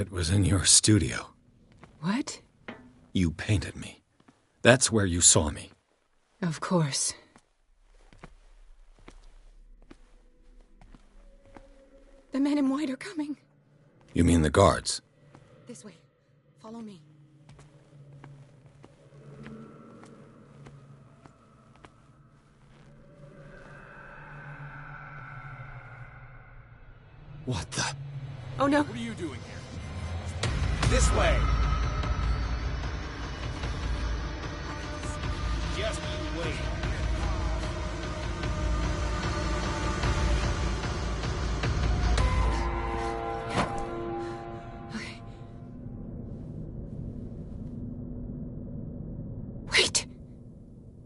It was in your studio. What? You painted me. That's where you saw me. Of course. The men in white are coming. You mean the guards? This way. Follow me. What the? Oh no. What are you doing here? This way! Just you wait. Okay. Wait!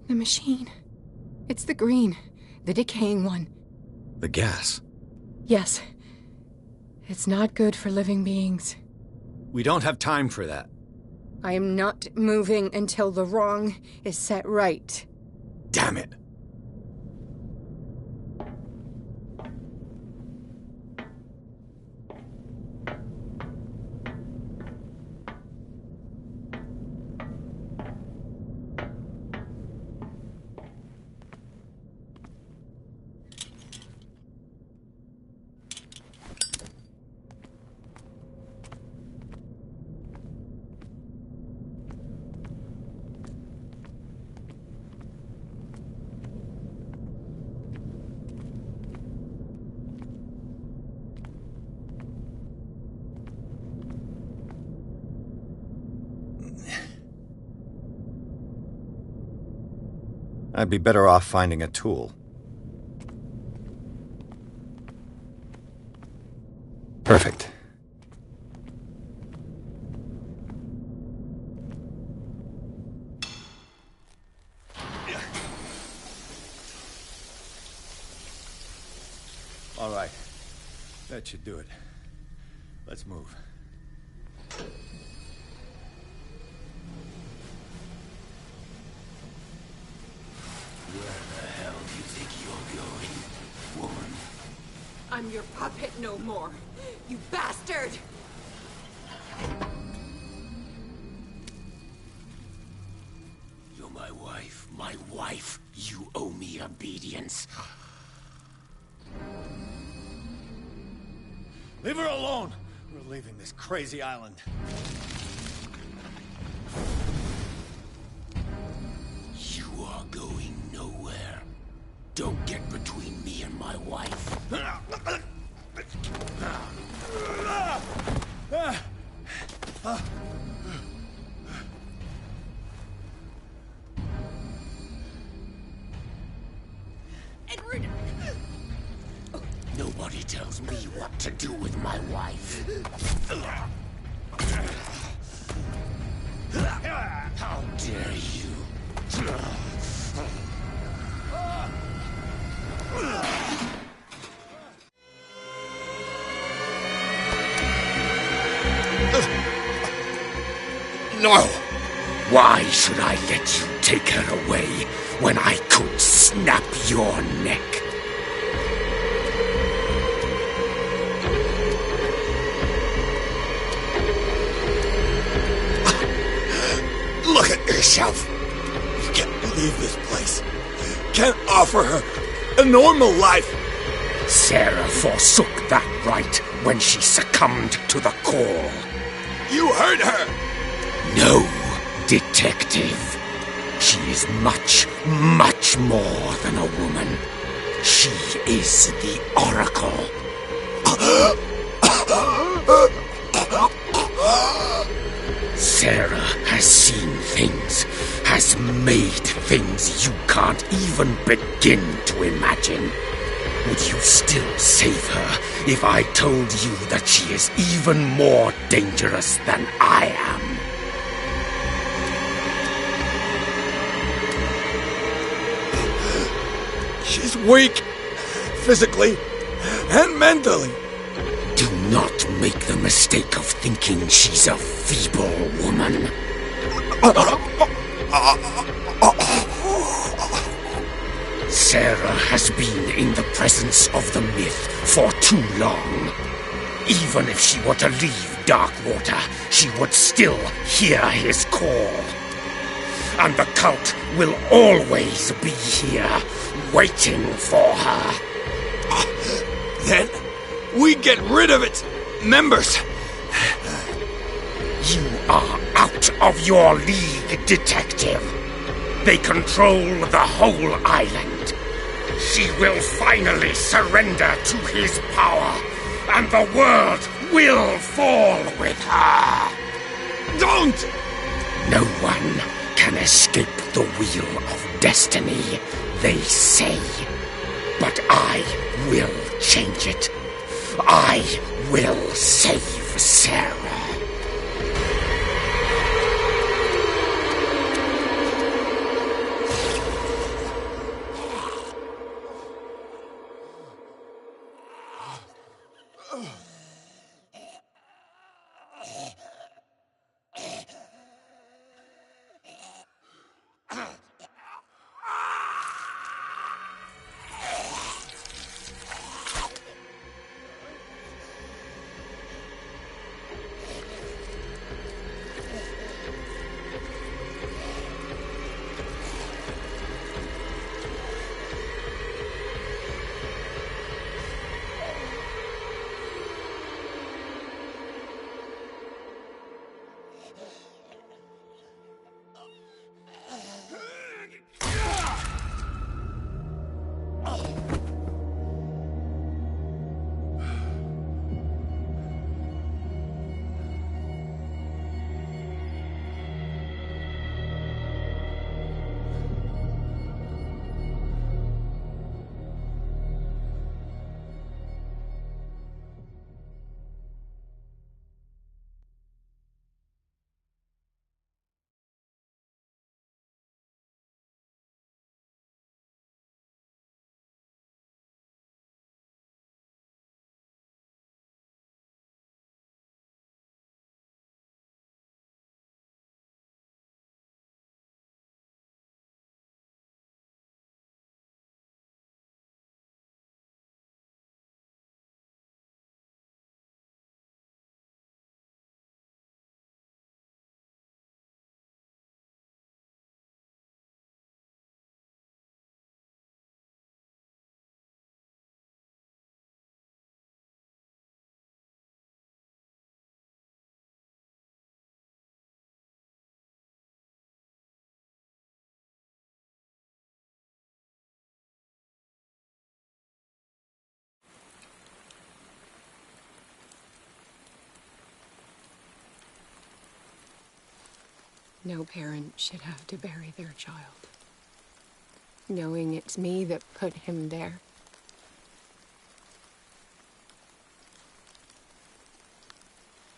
The machine. It's the green. The decaying one. The gas. Yes. It's not good for living beings. We don't have time for that. I am not moving until the wrong is set right. Damn it. I'd be better off finding a tool. Perfect. All right. That should do it. Let's move. I'm your puppet no more, you bastard! You're my wife, my wife. You owe me obedience. Leave her alone! We're leaving this crazy island. You are going nowhere. Don't get between me and my wife. Edward! Nobody tells me what to do with my wife. How dare you? No! Why should I let you take her away when I could snap your neck? Look at yourself! You can't leave this place. Can't offer her a normal life. Sarah forsook that right when she succumbed to the call. You hurt her! No, detective. She is much, much more than a woman. She is the Oracle. Sarah has seen things, has made things you can't even begin to imagine. Would you still save her if I told you that she is even more dangerous than I am? She's weak, physically and mentally. Do not make the mistake of thinking she's a feeble woman. Sarah has been in the presence of the myth for too long. Even if she were to leave Darkwater, she would still hear his call. And the cult will always be here, waiting for her. Then we get rid of its members. You are out of your league, detective. They control the whole island. She will finally surrender to his power, and the world will fall with her. Don't! No one can escape the wheel of destiny, they say. But I will change it. I will save Sarah. No parent should have to bury their child, knowing it's me that put him there.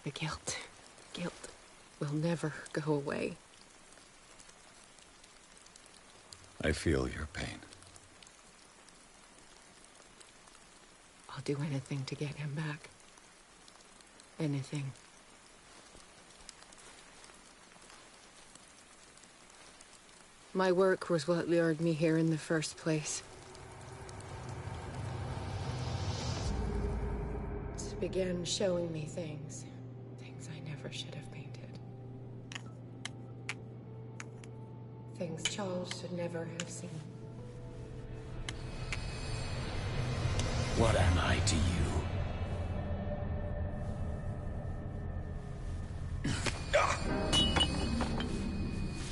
The guilt will never go away. I feel your pain. I'll do anything to get him back. Anything. My work was what lured me here in the first place. It began showing me things I never should have painted. Things Charles should never have seen. What am I to you?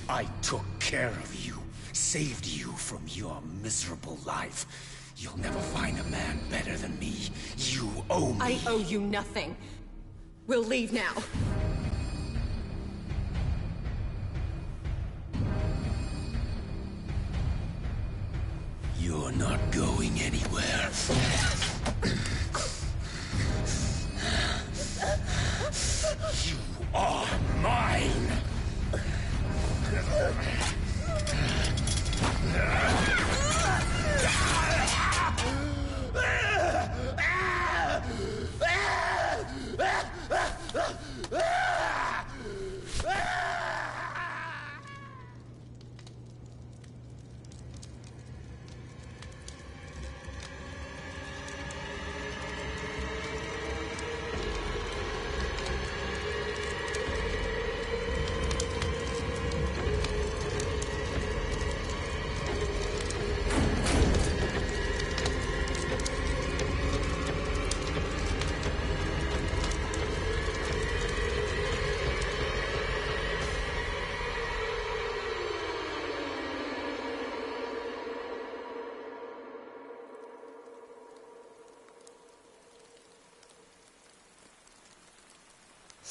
I took care of you, saved you from your miserable life. You'll never find a man better than me. You owe me. I owe you nothing. We'll leave now. You're not going anywhere. You are mine.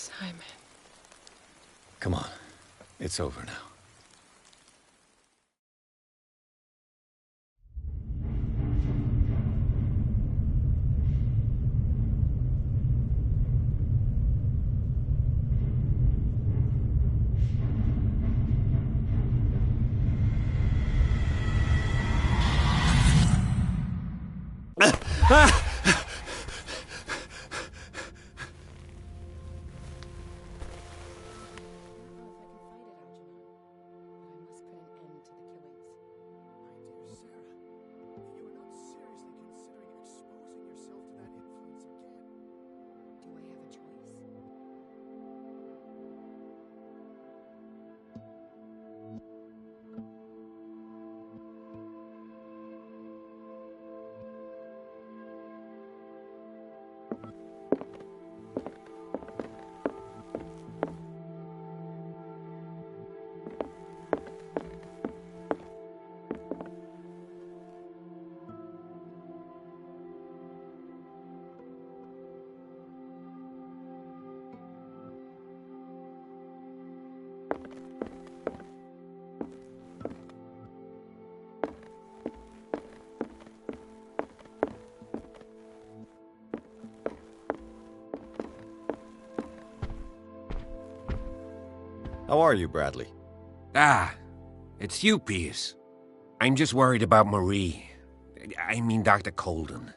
Simon. Come on. It's over now. How are you, Bradley? Ah, it's you, Pierce. I'm just worried about Marie. I mean Dr. Colden.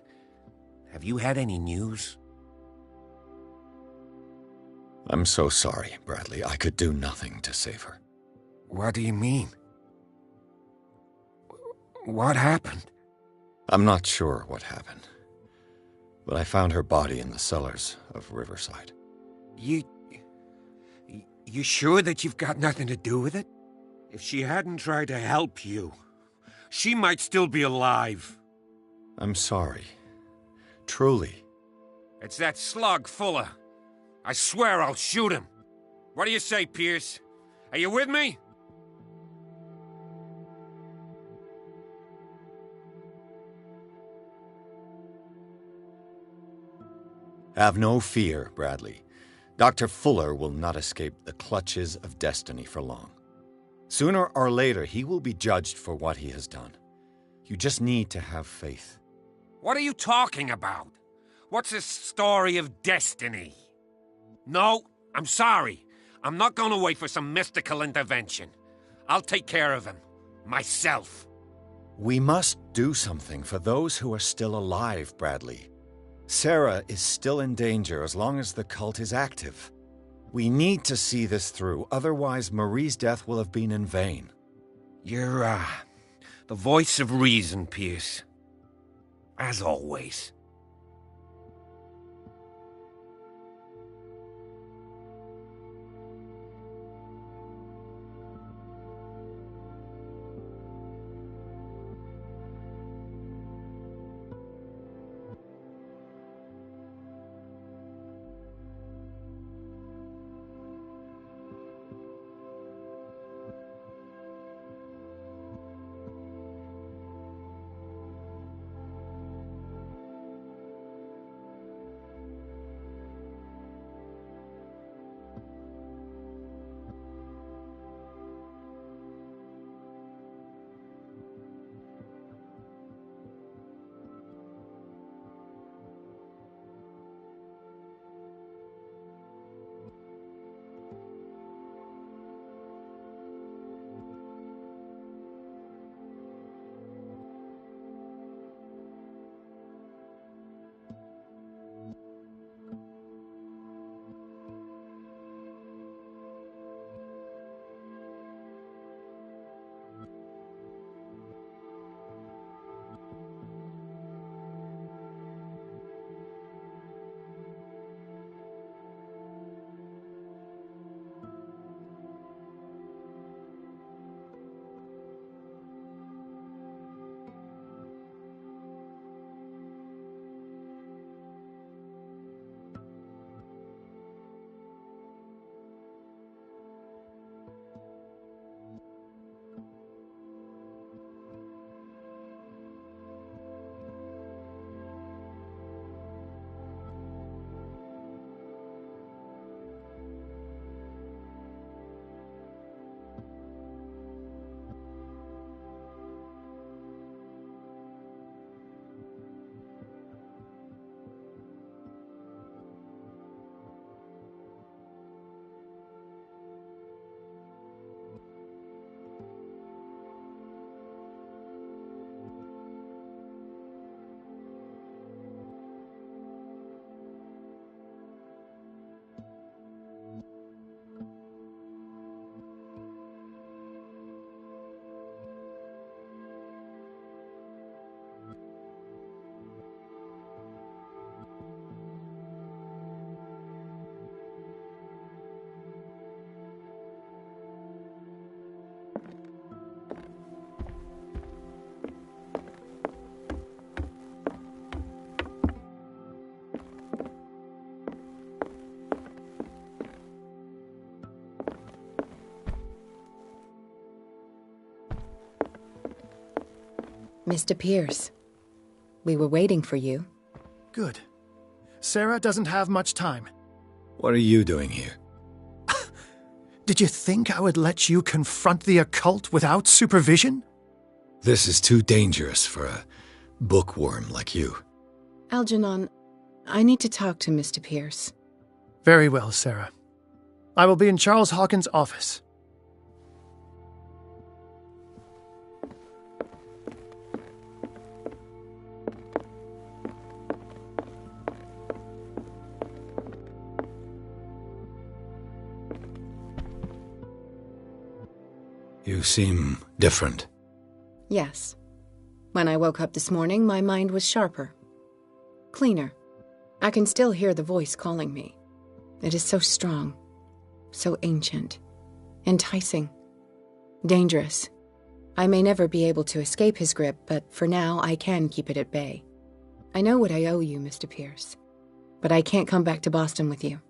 Have you had any news? I'm so sorry, Bradley. I could do nothing to save her. What do you mean? What happened? I'm not sure what happened, but I found her body in the cellars of Riverside. You sure that you've got nothing to do with it? If she hadn't tried to help you, she might still be alive. I'm sorry. Truly. It's that slug, Fuller. I swear I'll shoot him. What do you say, Pierce? Are you with me? Have no fear, Bradley. Dr. Fuller will not escape the clutches of destiny for long. Sooner or later, he will be judged for what he has done. You just need to have faith. What are you talking about? What's this story of destiny? No, I'm sorry. I'm not going to wait for some mystical intervention. I'll take care of him. Myself. We must do something for those who are still alive, Bradley. Sarah is still in danger as long as the cult is active. We need to see this through, otherwise Marie's death will have been in vain. You're, the voice of reason, Pierce. As always. Mr. Pierce, we were waiting for you. Good. Sarah doesn't have much time. What are you doing here? Did you think I would let you confront the occult without supervision? This is too dangerous for a bookworm like you. Algernon, I need to talk to Mr. Pierce. Very well, Sarah. I will be in Charles Hawkins' office. You seem different. Yes. When I woke up this morning, my mind was sharper. Cleaner. I can still hear the voice calling me. It is so strong, so ancient, enticing, dangerous. I may never be able to escape his grip, but for now I can keep it at bay. I know what I owe you, Mr. Pierce, but I can't come back to Boston with you.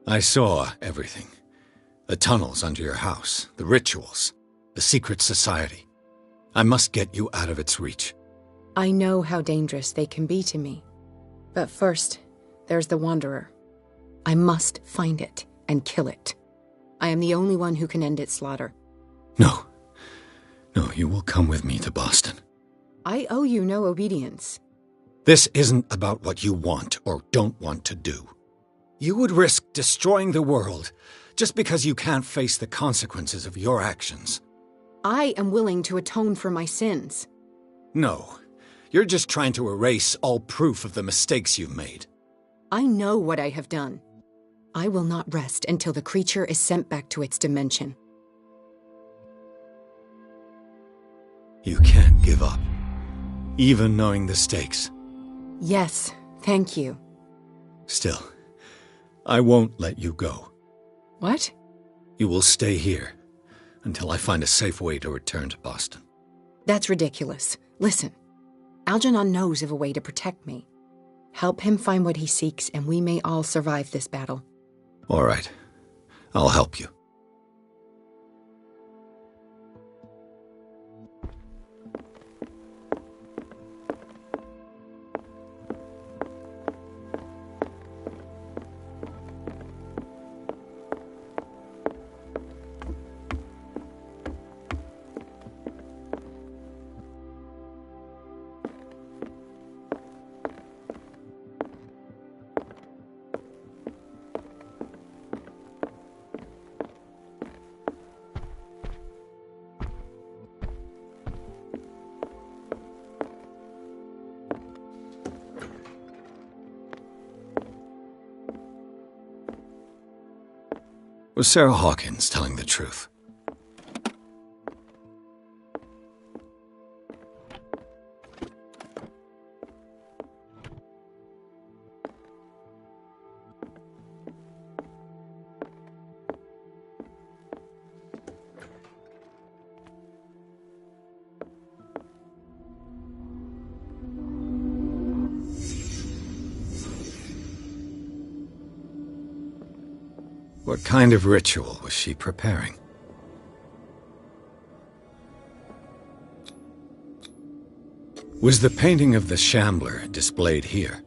I saw everything. The tunnels under your house, the rituals, the secret society. I must get you out of its reach. I know how dangerous they can be to me. But first, there's the Wanderer. I must find it and kill it. I am the only one who can end its slaughter. No. No, you will come with me to Boston. I owe you no obedience. This isn't about what you want or don't want to do. You would risk destroying the world just because you can't face the consequences of your actions. I am willing to atone for my sins. No. You're just trying to erase all proof of the mistakes you've made. I know what I have done. I will not rest until the creature is sent back to its dimension. You can't give up, even knowing the stakes. Yes, thank you. Still, I won't let you go. What? You will stay here until I find a safe way to return to Boston. That's ridiculous. Listen, Algernon knows of a way to protect me. Help him find what he seeks, and we may all survive this battle. All right. I'll help you. Was Sarah Hawkins telling the truth? What kind of ritual was she preparing? Was the painting of the Shambler displayed here?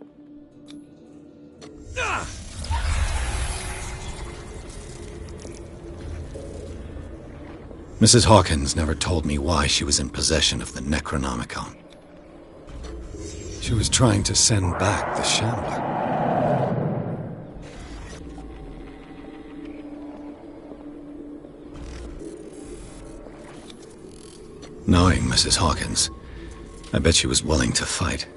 Mrs. Hawkins never told me why she was in possession of the Necronomicon. She was trying to send back the Shambler. Knowing Mrs. Hawkins, I bet she was willing to fight.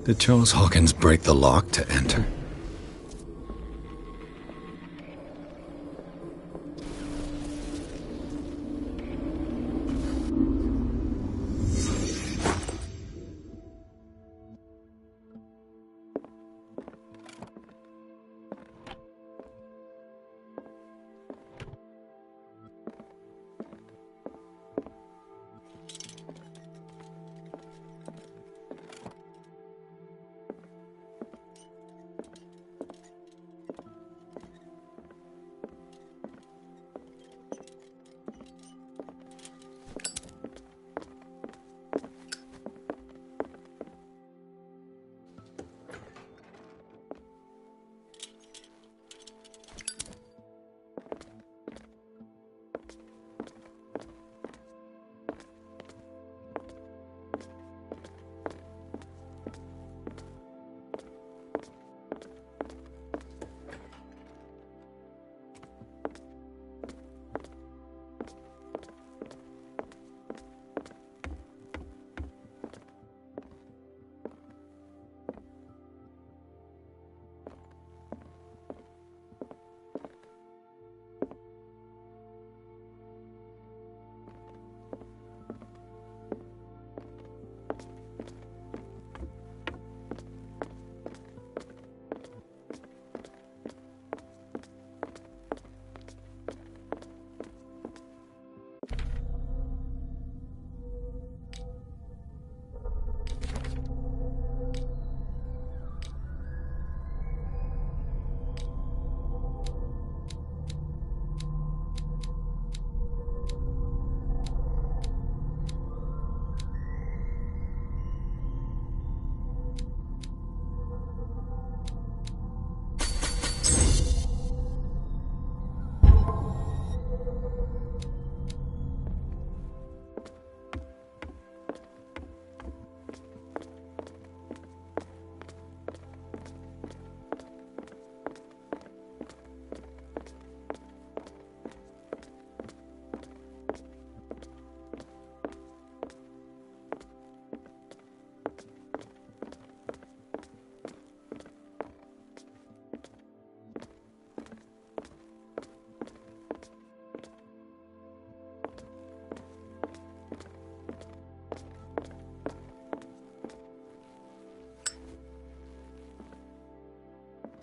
Did Charles Hawkins break the lock to enter?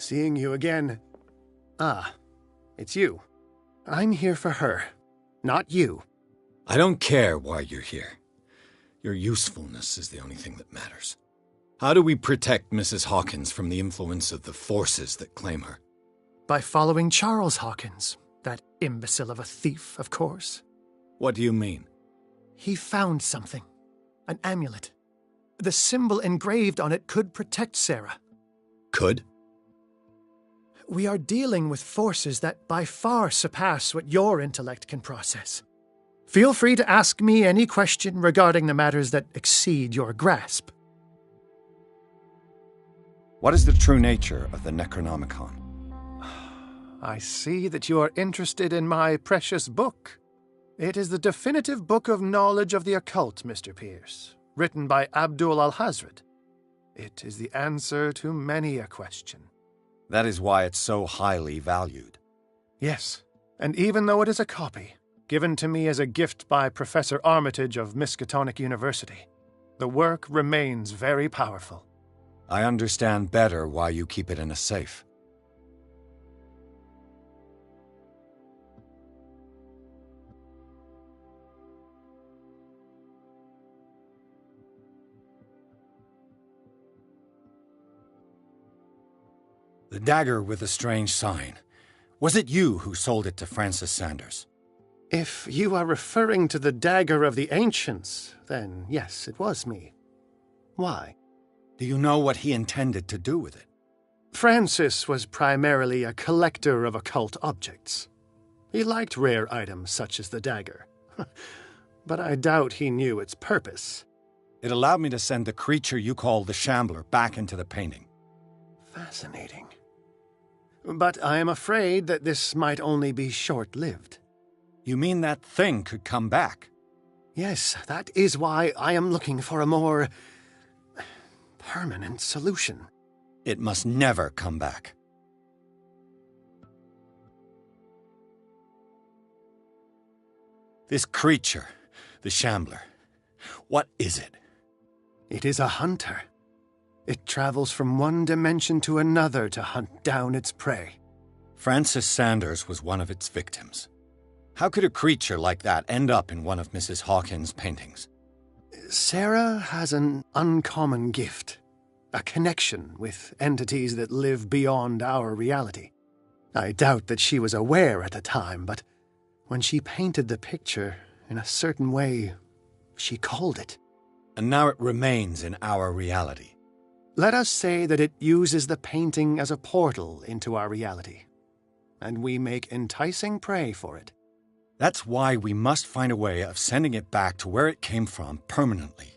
seeing you again. Ah, it's you. I'm here for her, not you. I don't care why you're here. Your usefulness is the only thing that matters. How do we protect Mrs. Hawkins from the influence of the forces that claim her? By following Charles Hawkins, that imbecile of a thief, of course. What do you mean? He found something. An amulet. The symbol engraved on it could protect Sarah. Could? We are dealing with forces that by far surpass what your intellect can process. Feel free to ask me any question regarding the matters that exceed your grasp. What is the true nature of the Necronomicon? I see that you are interested in my precious book. It is the definitive book of knowledge of the occult, Mr. Pierce, written by Abdul al-Hazred. It is the answer to many a question. That is why it's so highly valued. Yes, and even though it is a copy, given to me as a gift by Professor Armitage of Miskatonic University, the work remains very powerful. I understand better why you keep it in a safe. The dagger with the strange sign. Was it you who sold it to Francis Sanders? If you are referring to the dagger of the ancients, then yes, it was me. Why? Do you know what he intended to do with it? Francis was primarily a collector of occult objects. He liked rare items such as the dagger. But I doubt he knew its purpose. It allowed me to send the creature you call the Shambler back into the painting. Fascinating. But I am afraid that this might only be short-lived. You mean that thing could come back? Yes, that is why I am looking for a more permanent solution. It must never come back. This creature, the Shambler, what is it? It is a hunter. It travels from one dimension to another to hunt down its prey. Francis Sanders was one of its victims. How could a creature like that end up in one of Mrs. Hawkins' paintings? Sarah has an uncommon gift. A connection with entities that live beyond our reality. I doubt that she was aware at the time, but when she painted the picture in a certain way, she called it. And now it remains in our reality. Let us say that it uses the painting as a portal into our reality, and we make enticing prey for it. That's why we must find a way of sending it back to where it came from permanently.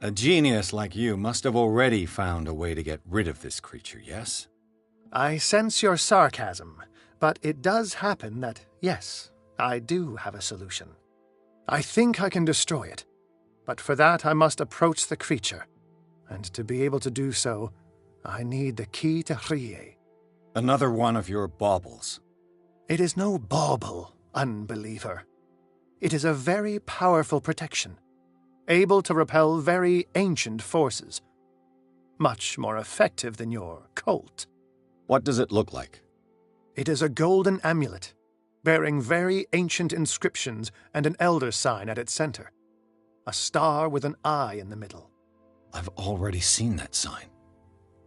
A genius like you must have already found a way to get rid of this creature, yes? I sense your sarcasm, but it does happen that, yes, I do have a solution. I think I can destroy it, but for that I must approach the creature, and to be able to do so, I need the key to Rie. Another one of your baubles. It is no bauble, unbeliever. It is a very powerful protection, able to repel very ancient forces. Much more effective than your Colt. What does it look like? It is a golden amulet, bearing very ancient inscriptions and an elder sign at its center. A star with an eye in the middle. I've already seen that sign.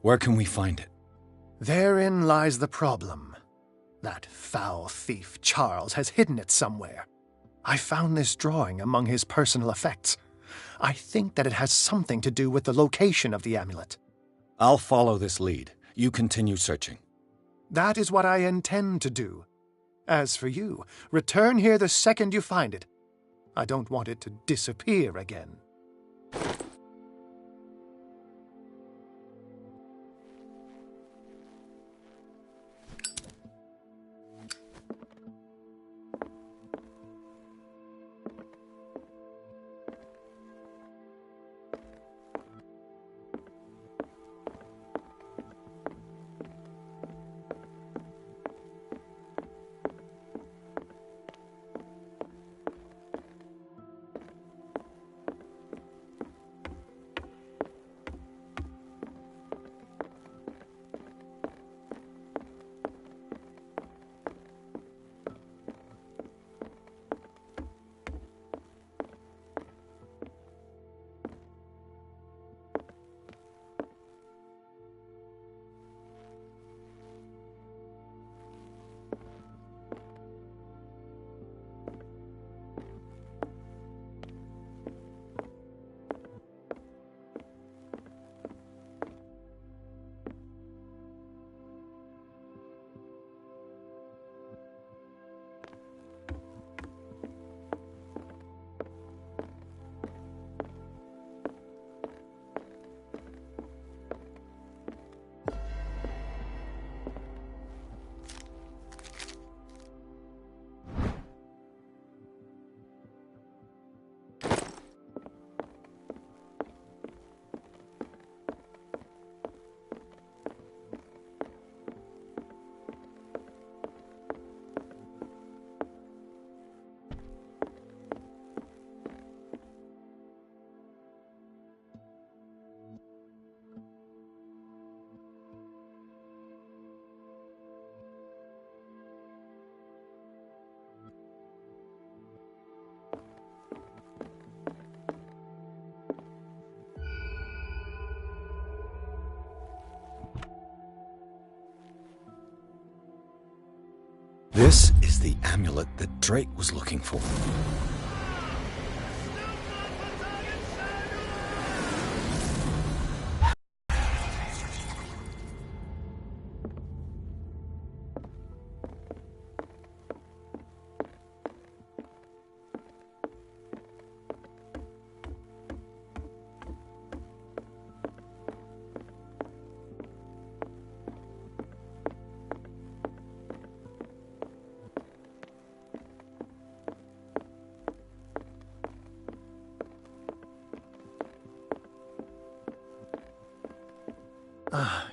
Where can we find it? Therein lies the problem. That foul thief Charles has hidden it somewhere. I found this drawing among his personal effects. I think that it has something to do with the location of the amulet. I'll follow this lead. You continue searching. That is what I intend to do. As for you, return here the second you find it. I don't want it to disappear again. This is the amulet that Drake was looking for.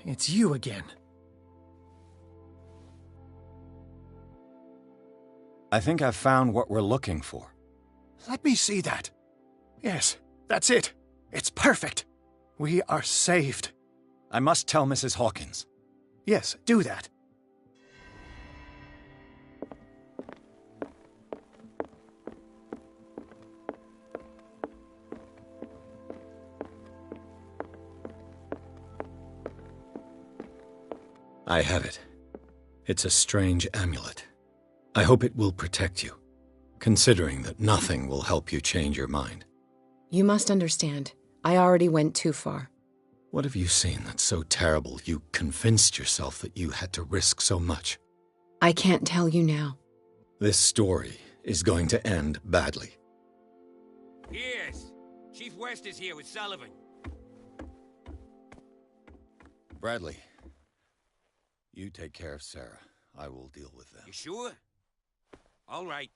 It's you again. I think I've found what we're looking for. Let me see that. Yes, that's it. It's perfect. We are saved. I must tell Mrs. Hawkins. Yes, do that. I have it. It's a strange amulet. I hope it will protect you, considering that nothing will help you change your mind. You must understand. I already went too far. What have you seen that's so terrible you convinced yourself that you had to risk so much? I can't tell you now. This story is going to end badly. Yes, Chief West is here with Sullivan. Bradley, you take care of Sarah. I will deal with them. You sure? All right.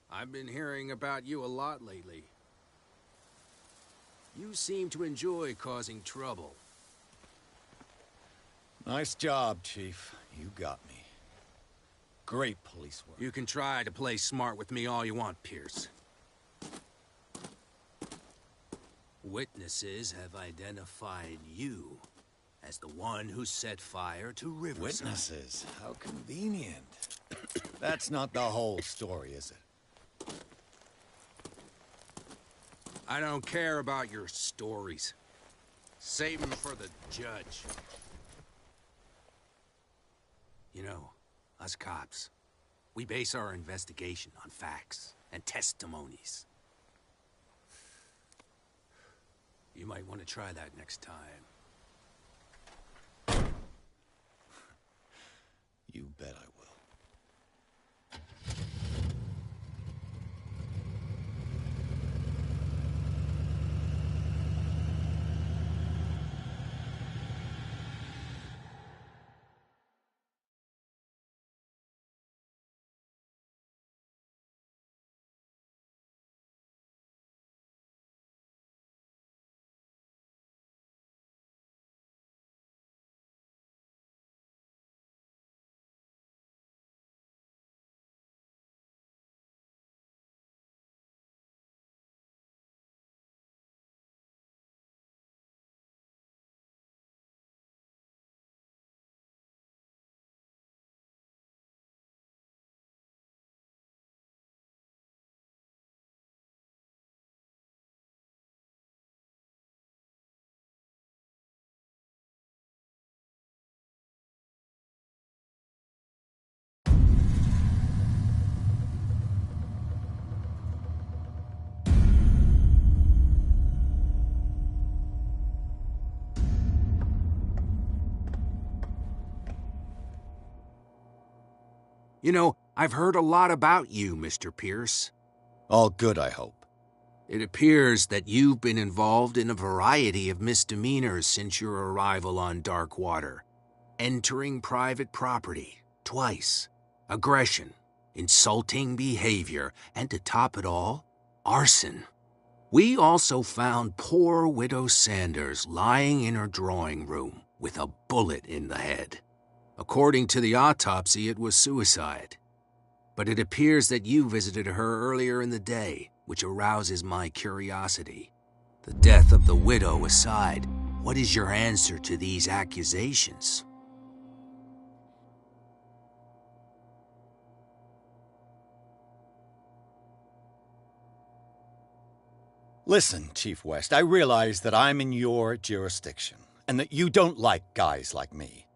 I've been hearing about you a lot lately. You seem to enjoy causing trouble. Nice job, Chief. You got me. Great police work. You can try to play smart with me all you want, Pierce. Witnesses have identified you as the one who set fire to Riverside. Witnesses? How convenient. That's not the whole story, is it? I don't care about your stories. Save them for the judge. You know, us cops, we base our investigation on facts and testimonies. You might want to try that next time. You bet I will. You know, I've heard a lot about you, Mr. Pierce. All good, I hope. It appears that you've been involved in a variety of misdemeanors since your arrival on Dark Water. Entering private property, twice. Aggression, insulting behavior, and to top it all, arson. We also found poor Widow Sanders lying in her drawing room with a bullet in the head. According to the autopsy, it was suicide. But it appears that you visited her earlier in the day, which arouses my curiosity. The death of the widow aside, what is your answer to these accusations? Listen, Chief West, I realize that I'm in your jurisdiction, and that you don't like guys like me.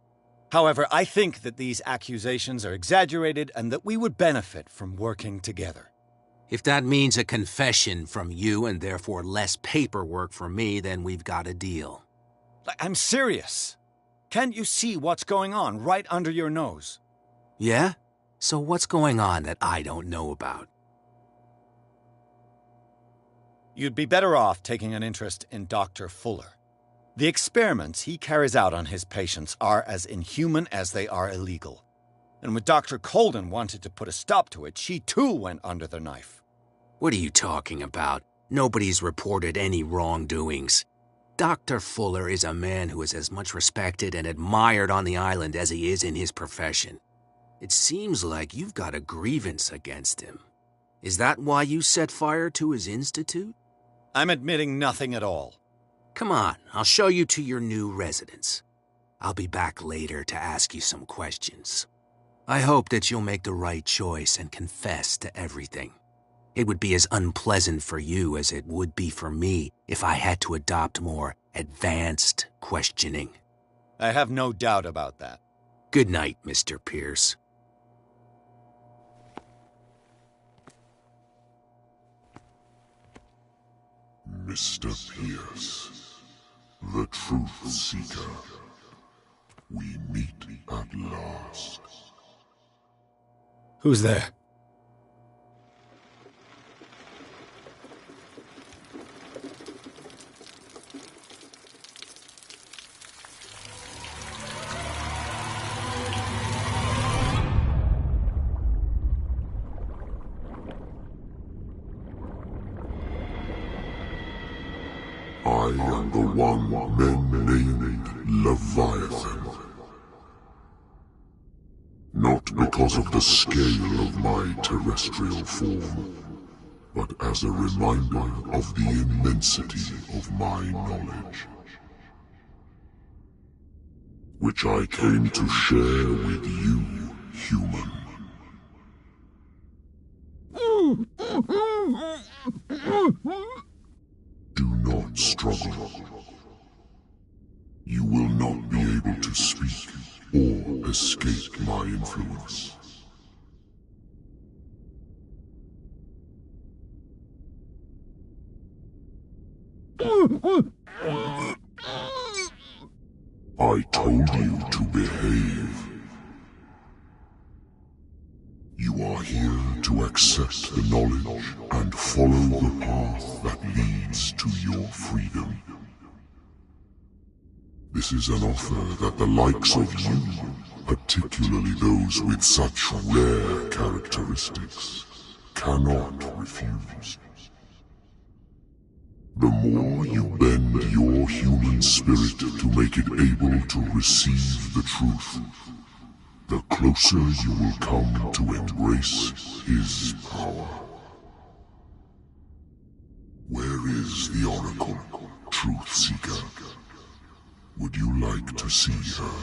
However, I think that these accusations are exaggerated and that we would benefit from working together. If that means a confession from you and therefore less paperwork for me, then we've got a deal. I'm serious. Can't you see what's going on right under your nose? Yeah? So what's going on that I don't know about? You'd be better off taking an interest in Dr. Fuller. The experiments he carries out on his patients are as inhuman as they are illegal. And when Dr. Colden wanted to put a stop to it, she too went under the knife. What are you talking about? Nobody's reported any wrongdoings. Dr. Fuller is a man who is as much respected and admired on the island as he is in his profession. It seems like you've got a grievance against him. Is that why you set fire to his institute? I'm admitting nothing at all. Come on, I'll show you to your new residence. I'll be back later to ask you some questions. I hope that you'll make the right choice and confess to everything. It would be as unpleasant for you as it would be for me if I had to adopt more advanced questioning. I have no doubt about that. Good night, Mr. Pierce. Mr. Pierce, the Truth Seeker. We meet at last. Who's there? I am the one men named Leviathan. Not because of the scale of my terrestrial form, but as a reminder of the immensity of my knowledge, which I came to share with you, human. Do not struggle. You will not be able to speak or escape my influence. I told you to behave. You are here to accept the knowledge and follow the path that leads to your freedom. This is an offer that the likes of you, particularly those with such rare characteristics, cannot refuse. The more you bend your human spirit to make it able to receive the truth, the closer you will come to embrace his power. Where is the Oracle, Truth Seeker? Would you like to see her?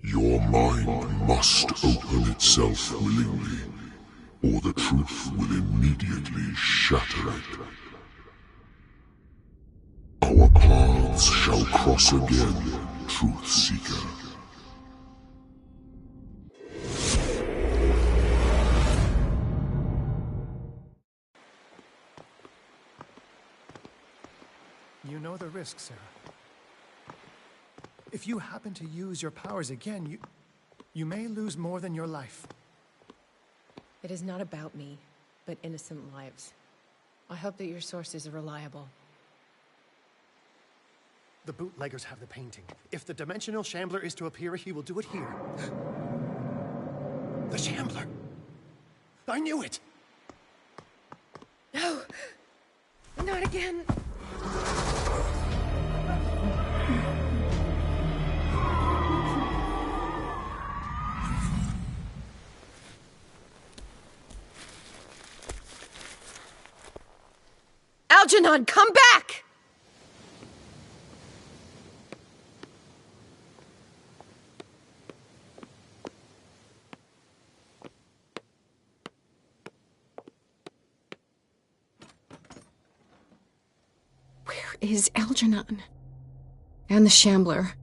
Your mind must open itself willingly, or the truth will immediately shatter it. Our paths shall cross again, Truth Seeker. You know the risk, Sarah. If you happen to use your powers again, you may lose more than your life. It is not about me, but innocent lives. I hope that your sources are reliable. The bootleggers have the painting. If the Dimensional Shambler is to appear, he will do it here. The Shambler! I knew it! No! Not again! Algernon, come back! Where is Algernon? And the Shambler?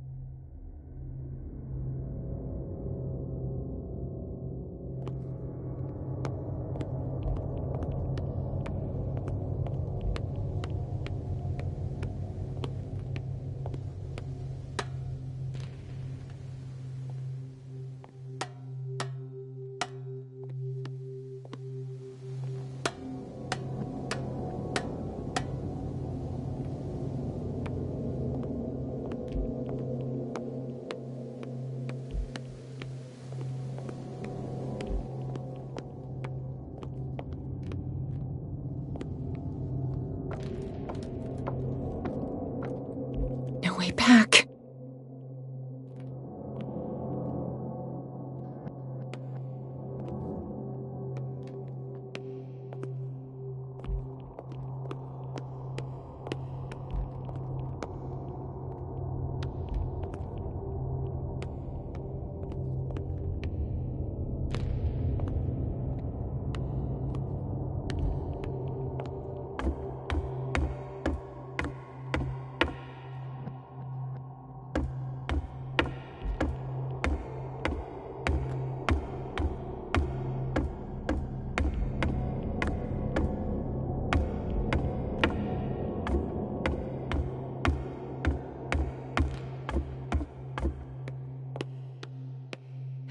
No way back.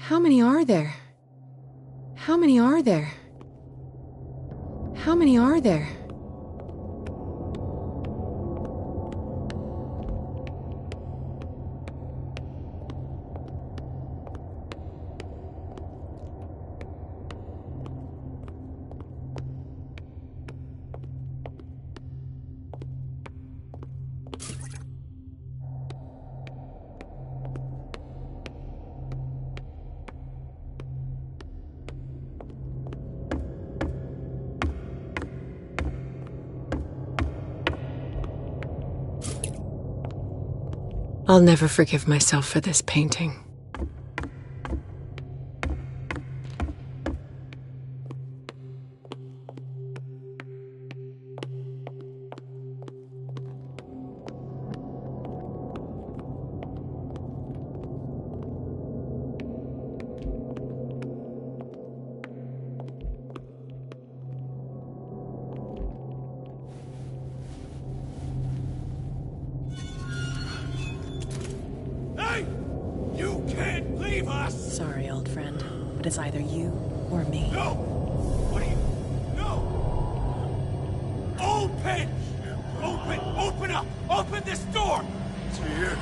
How many are there? How many are there? How many are there? I'll never forgive myself for this painting. Sorry, old friend, but it's either you or me. No! What are you... No! Open! Open up! Open this door! It's here.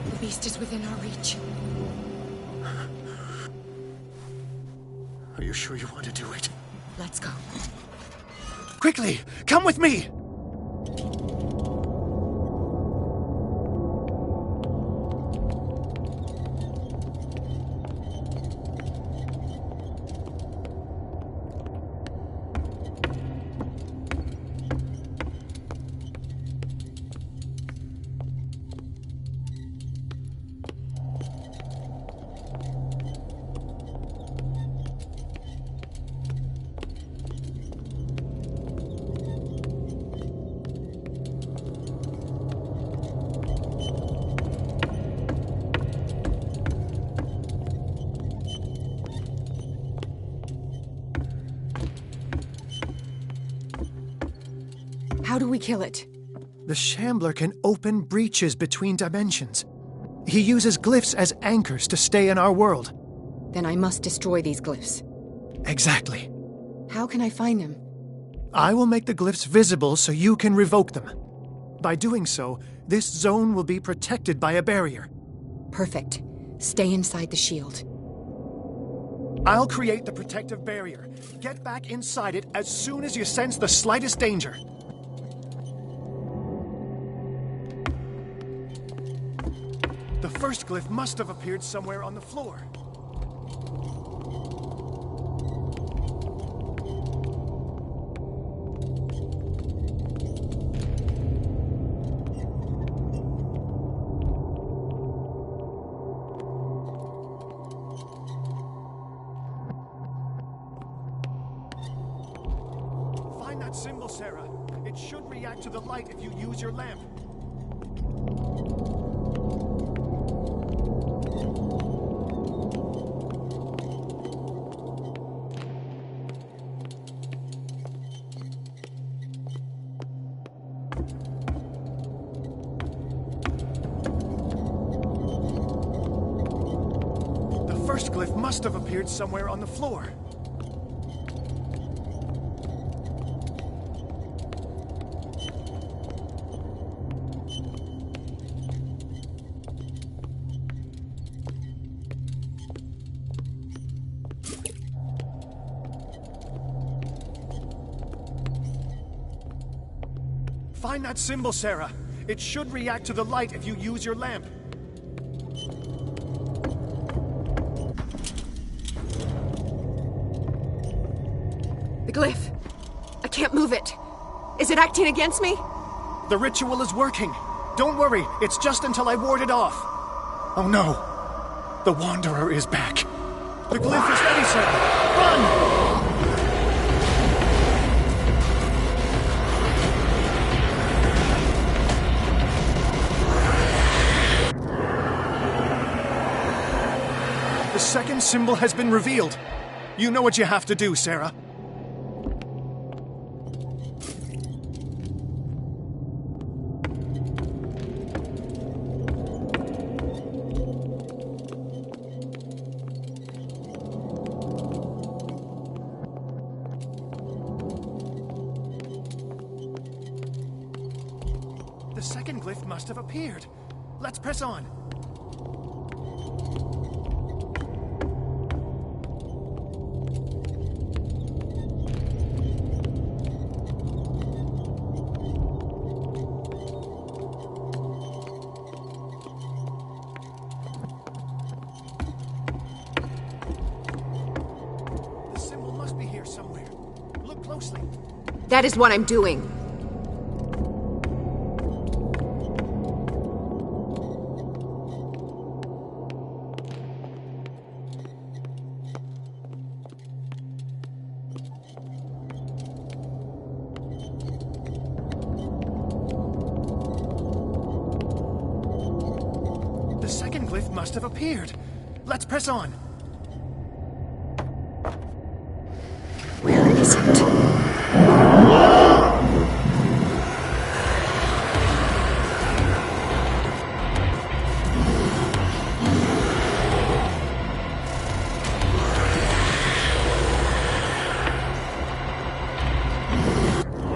The beast is within our reach. Are you sure you want to do it? Let's go. Quickly! Come with me! How do we kill it? The Shambler can open breaches between dimensions. He uses glyphs as anchors to stay in our world. Then I must destroy these glyphs. Exactly. How can I find them? I will make the glyphs visible so you can revoke them. By doing so, this zone will be protected by a barrier. Perfect. Stay inside the shield. I'll create the protective barrier. Get back inside it as soon as you sense the slightest danger. The first glyph must have appeared somewhere on the floor. Find that symbol, Sarah. It should react to the light if you use your lamp. The first glyph must have appeared somewhere on the floor. Find that symbol, Sarah. It should react to the light if you use your lamp. The glyph. I can't move it. Is it acting against me? The ritual is working. Don't worry, it's just until I ward it off. Oh no, The Wanderer is back. The glyph is ready, sir. Run! The second symbol has been revealed. You know what you have to do, Sarah. The second glyph must have appeared. Let's press on. The symbol must be here somewhere. Look closely. That is what I'm doing. The second glyph must have appeared. Let's press on. Where is it?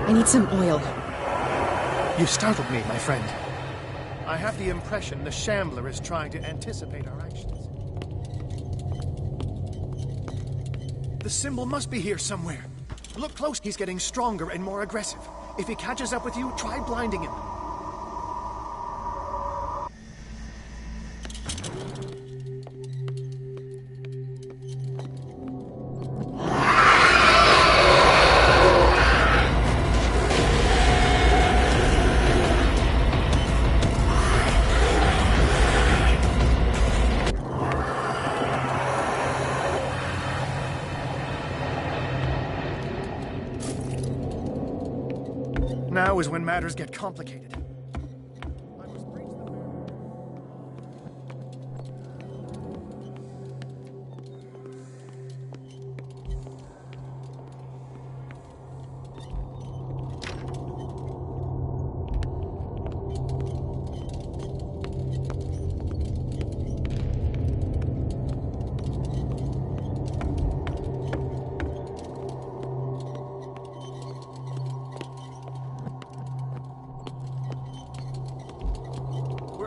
I need some oil. You startled me, my friend. I have the impression the Shambler is trying to anticipate our actions. The symbol must be here somewhere. Look close. He's getting stronger and more aggressive. If he catches up with you, try blinding him. Now is when matters get complicated. I must breach the barrier.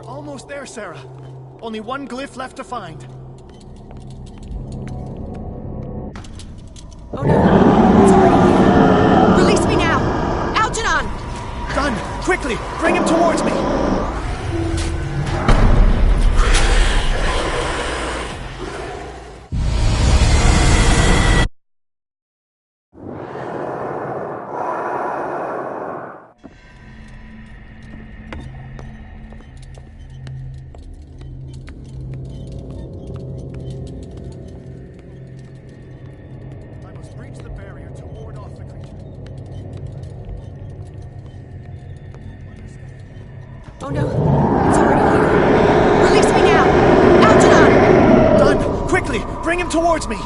Almost there, Sarah. Only one glyph left to find. Oh no! It's already here. Release me now! Algernon! Done! Quickly! Bring him towards me! Breach the barrier to ward off the creature. Oh no, it's already here. Release me now! Algernon! Done! Quickly! Bring him towards me!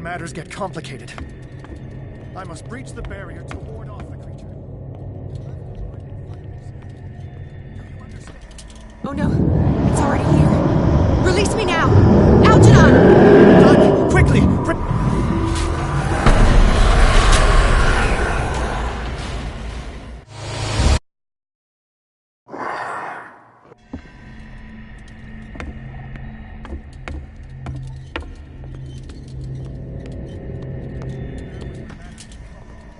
matters get complicated. I must breach the barrier to ward off the creature. Oh no, it's already here. Release me now! Algernon! Done! Quickly!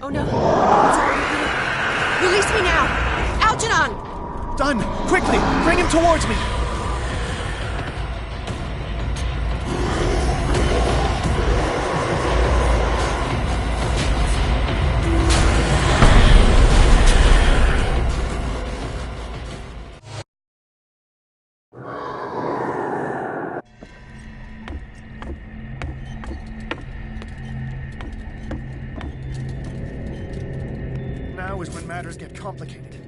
Oh no, it's already here. Release me now! Algernon! Done! Quickly! Bring him towards me! Now is when matters get complicated.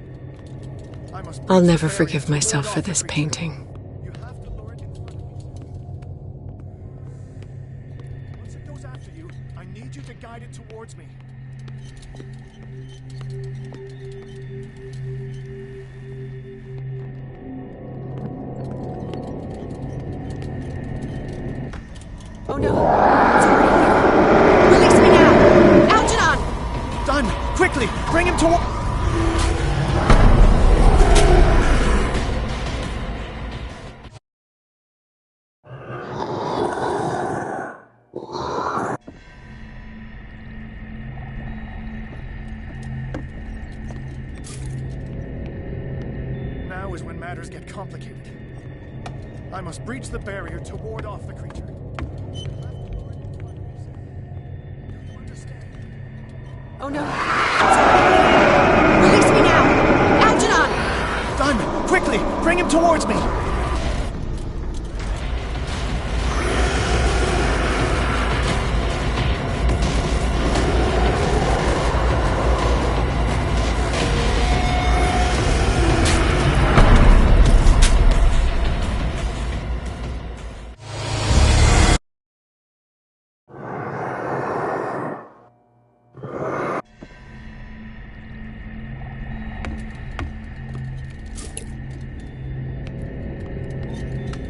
I must I'll breach never the barrier forgive to myself ward for off the this creature. painting. You have to lure it in front of me. Once it goes after you, I need you to guide it towards me. Oh no, it's already here. Release me now! Algernon! Done! Quickly! Bring him toward... Now is when matters get complicated. I must breach the barrier to ward off the creature. Oh no, it's already here. Release me now! Algernon! Done! Quickly! Bring him towards me!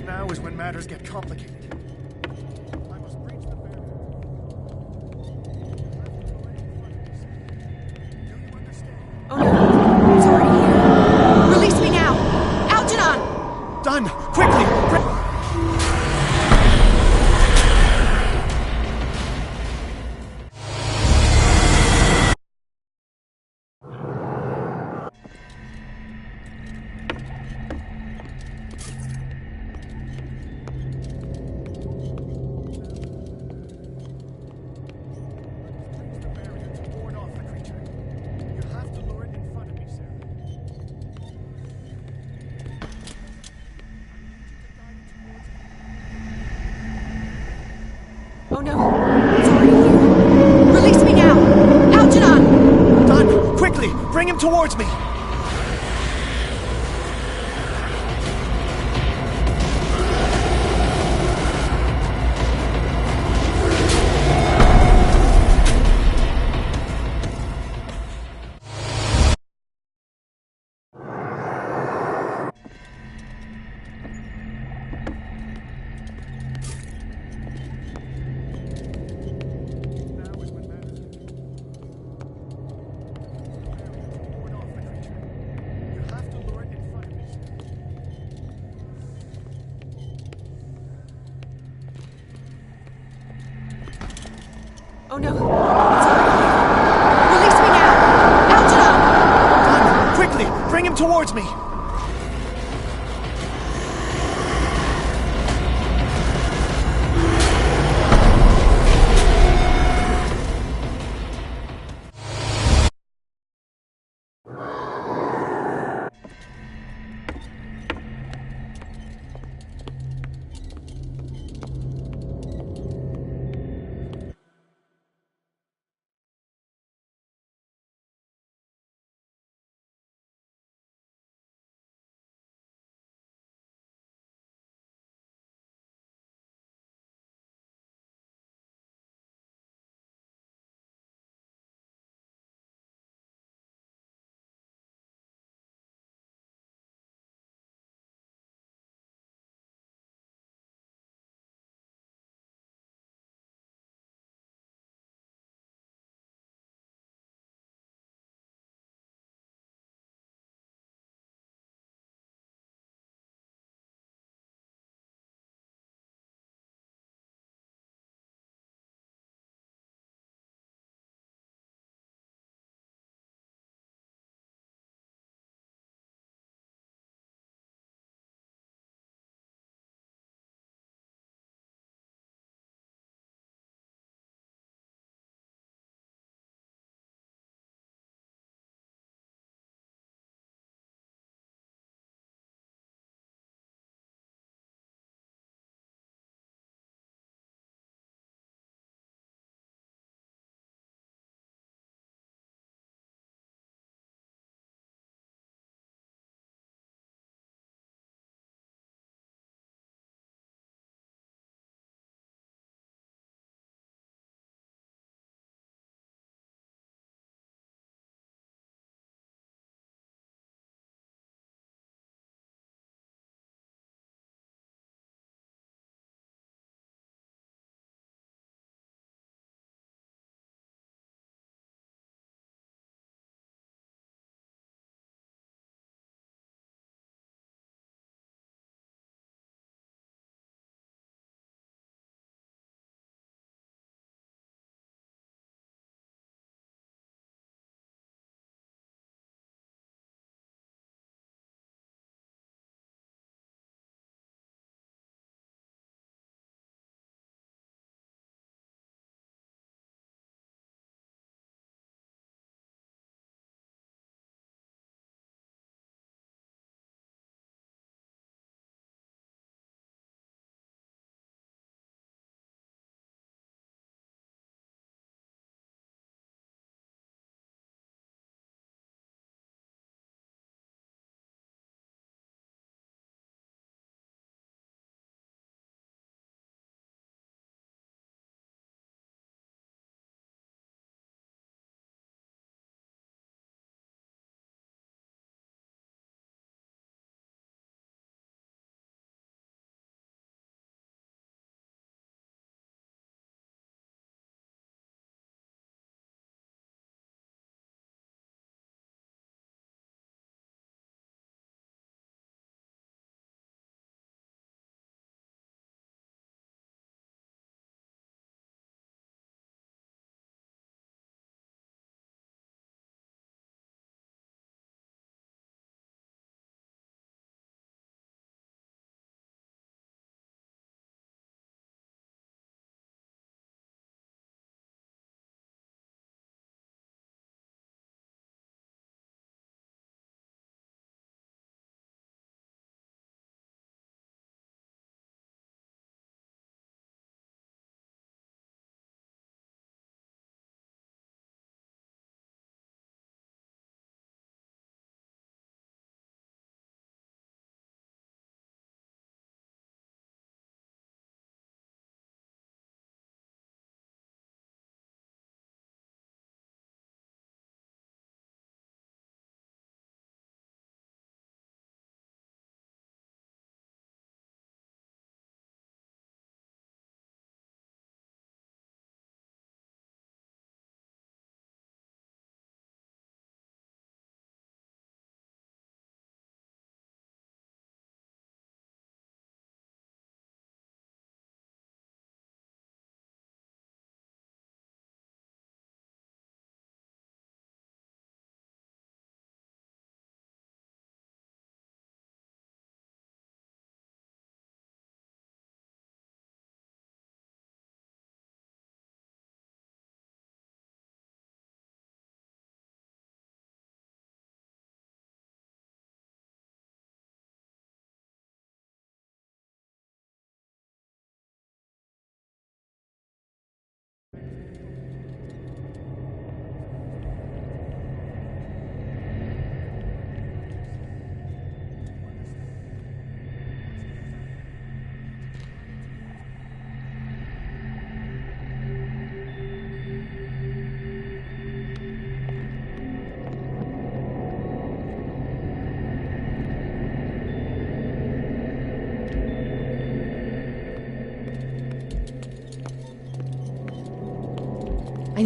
Now is when matters get complicated. I must breach the barrier. Do you understand? Oh no, it's already here. Release me now! Algernon! Done! Quickly! Oh no, it's already here. Release me now! Algernon! Done! Quickly! Bring him towards me! Oh no, it's already here. Release me now! Algernon! Done! Quickly! Bring him towards me!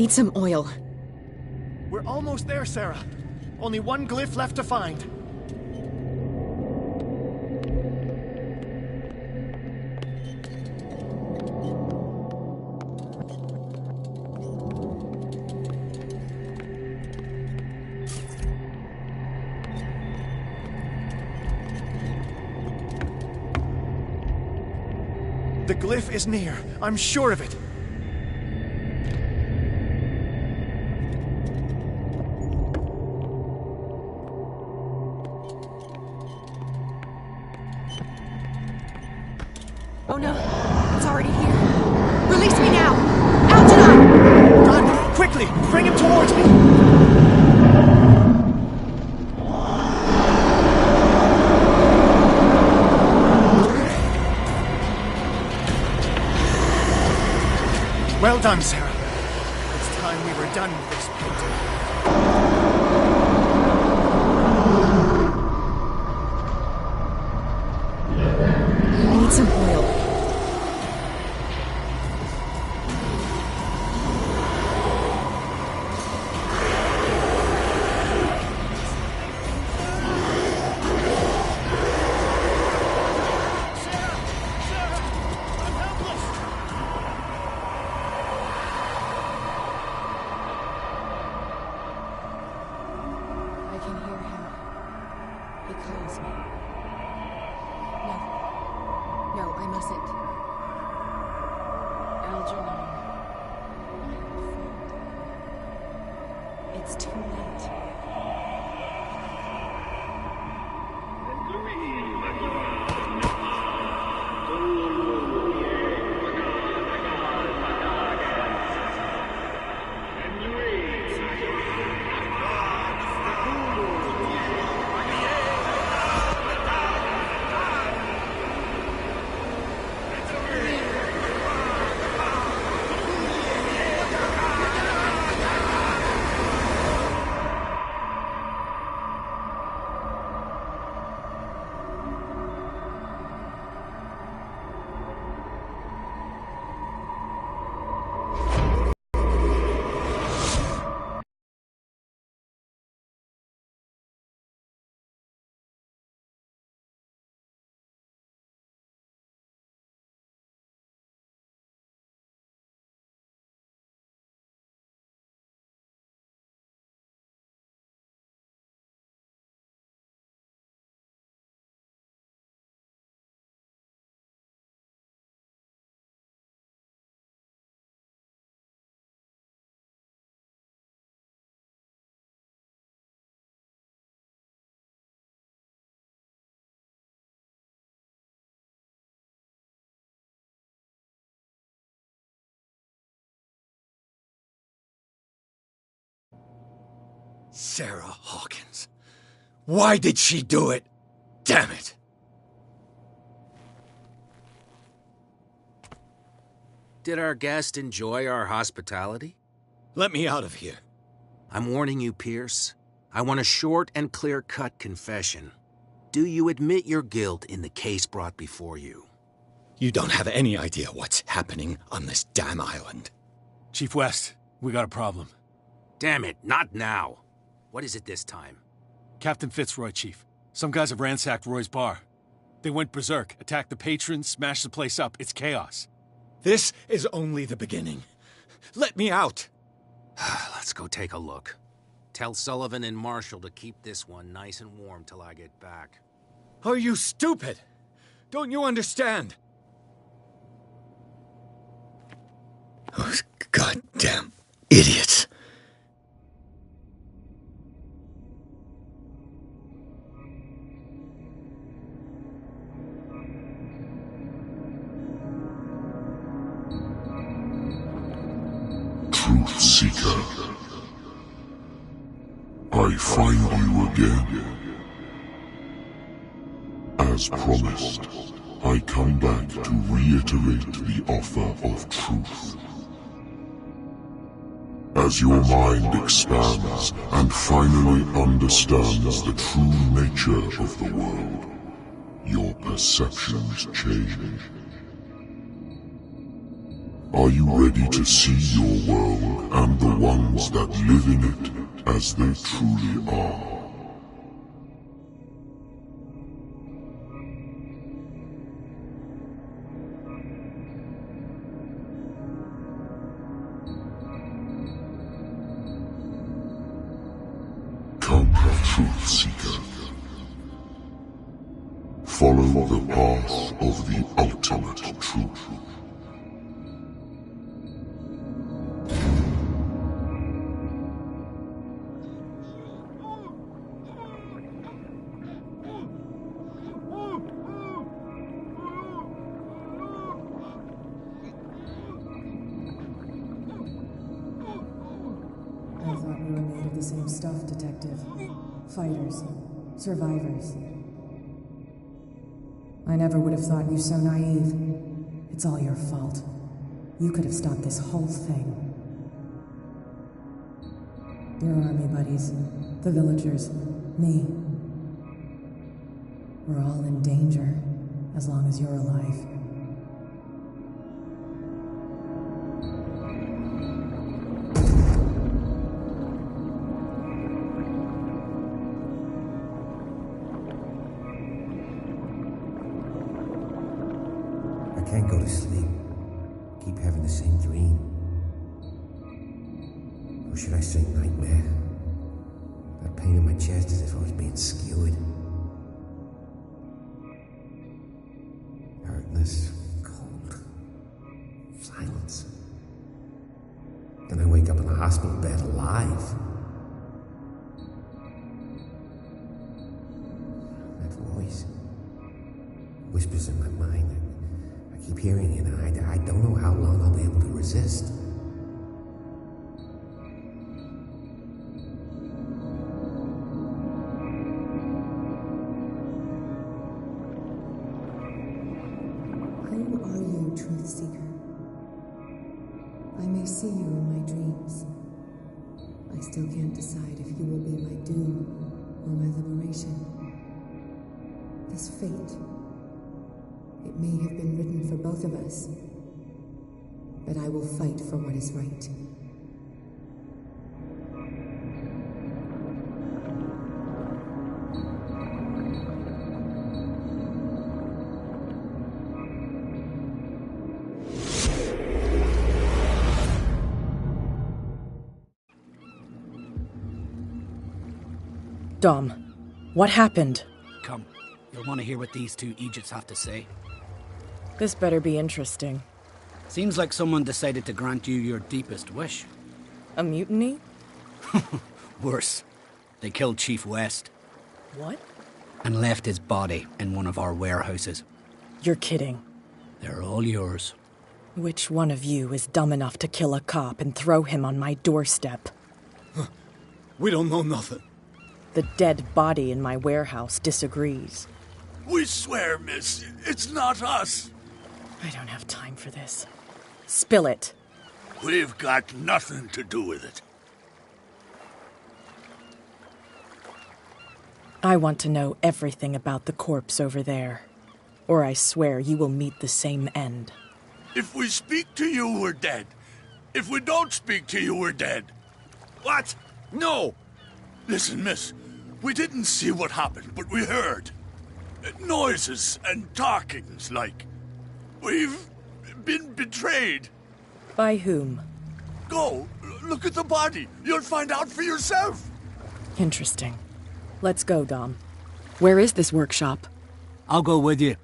need some oil. We're almost there, Sarah. Only one glyph left to find. The glyph is near. I'm sure of it. Oh no, it's already here. Release me now! Out and up! Run! Quickly! Bring him towards me! Well done, Sarah. It's time we were done with this painting. I need some oil. It's too late. Sarah Hawkins. Why did she do it? Damn it! Did our guest enjoy our hospitality? Let me out of here. I'm warning you, Pierce. I want a short and clear-cut confession. Do you admit your guilt in the case brought before you? You don't have any idea what's happening on this damn island. Chief West, we got a problem. Damn it, not now. What is it this time? Captain Fitzroy, Chief. Some guys have ransacked Roy's bar. They went berserk, attacked the patrons, smashed the place up. It's chaos. This is only the beginning. Let me out. Let's go take a look. Tell Sullivan and Marshall to keep this one nice and warm till I get back. Are you stupid? Don't you understand? Those goddamn idiots. Truth Seeker, I find you again. As promised, I come back to reiterate the offer of truth. As your mind expands and finally understands the true nature of the world, your perceptions change. Are you ready to see your world and the ones that live in it as they truly are? Come, truth seeker. Follow the path of the ultimate truth. I thought we were made of the same stuff, Detective. Fighters. Survivors. I never would have thought you so naive. It's all your fault. You could have stopped this whole thing. Your army buddies, the villagers, me. We're all in danger, as long as you're alive. I can't go to sleep. Keep having the same dream. Or should I say nightmare? That pain in my chest as if I was being skewered. Darkness, cold, silence. Then I wake up in a hospital bed alive. That voice whispers in my mind. I keep hearing it, and I don't know how long I'll be able to resist. Who are you, Truth Seeker? I may see you in my dreams. I still can't decide if you will be my doom or my liberation. This fate, it may have been written for both of us, but I will fight for what is right. Dom, what happened? Come, you'll want to hear what these two Egypts have to say. This better be interesting. Seems like someone decided to grant you your deepest wish. A mutiny? Worse. They killed Chief West. What? And left his body in one of our warehouses. You're kidding. They're all yours. Which one of you is dumb enough to kill a cop and throw him on my doorstep? We don't know nothing. The dead body in my warehouse disagrees. We swear, miss, it's not us. I don't have time for this. Spill it. We've got nothing to do with it. I want to know everything about the corpse over there, or I swear you will meet the same end. If we speak to you, we're dead. If we don't speak to you, we're dead. What? No! Listen, miss, we didn't see what happened, but we heard. Noises and talkings, like. We've been betrayed. By whom? Go, look at the body. You'll find out for yourself. Interesting. Let's go, Dom. Where is this workshop? I'll go with you.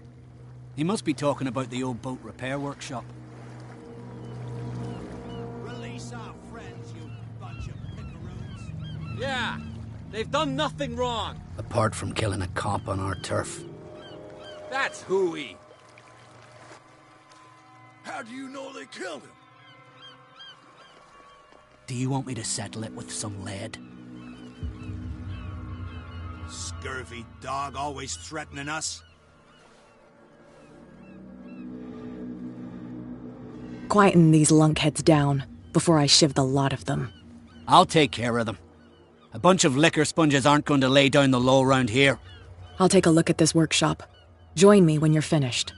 He must be talking about the old boat repair workshop. Release our friends, you bunch of pickaroos. Yeah, they've done nothing wrong. Apart from killing a cop on our turf. That's hooey. How do you know they killed him? Do you want me to settle it with some lead? Scurvy dog, always threatening us. Quieten these lunkheads down before I shiv the lot of them. I'll take care of them. A bunch of liquor sponges aren't going to lay down the law round here. I'll take a look at this workshop. Join me when you're finished.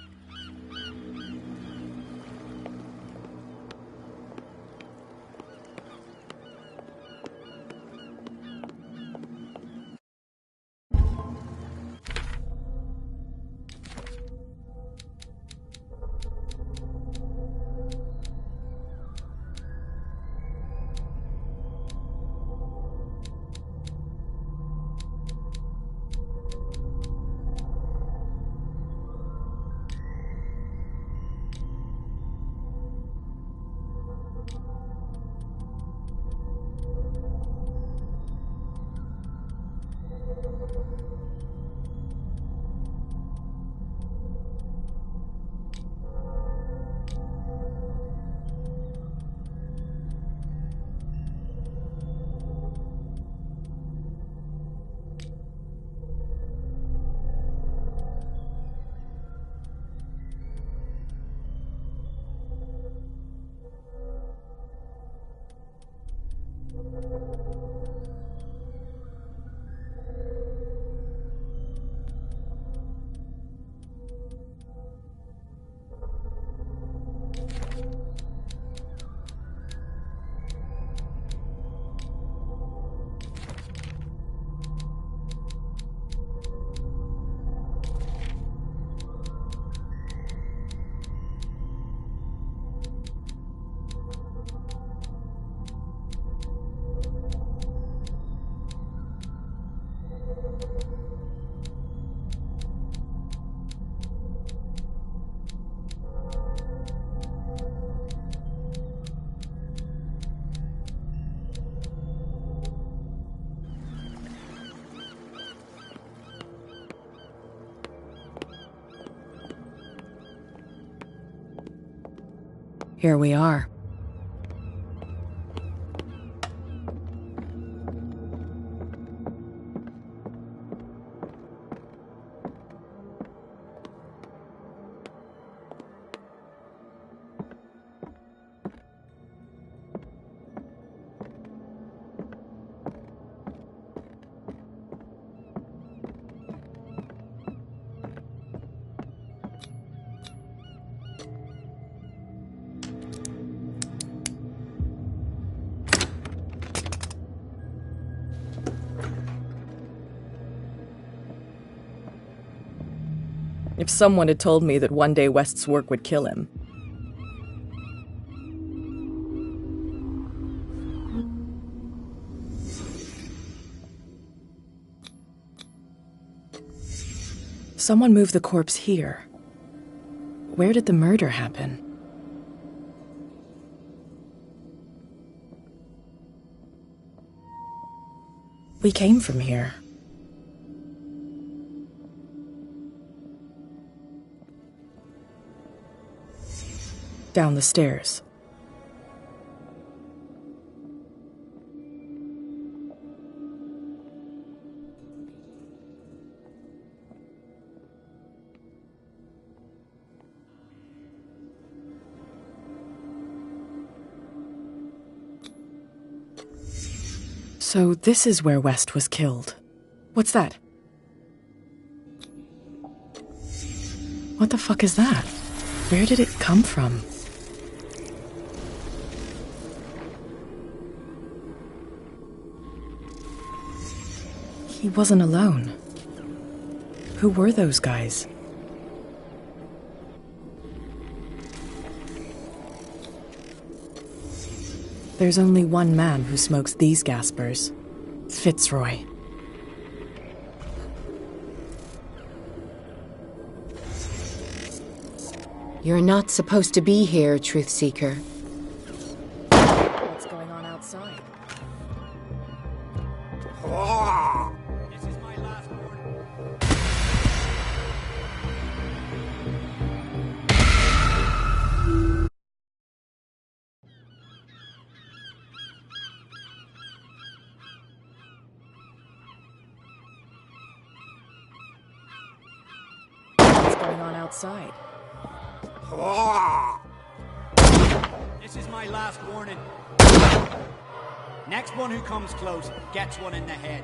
Here we are. If someone had told me that one day West's work would kill him. Someone moved the corpse here. Where did the murder happen? We came from here. Down the stairs. So this is where West was killed. What's that? What the fuck is that? Where did it come from? He wasn't alone. Who were those guys? There's only one man who smokes these gaspers. Fitzroy. You're not supposed to be here, Truth Seeker. What's going on outside? This is my last warning. What's going on outside? This is my last warning. Next one who comes close gets one in the head.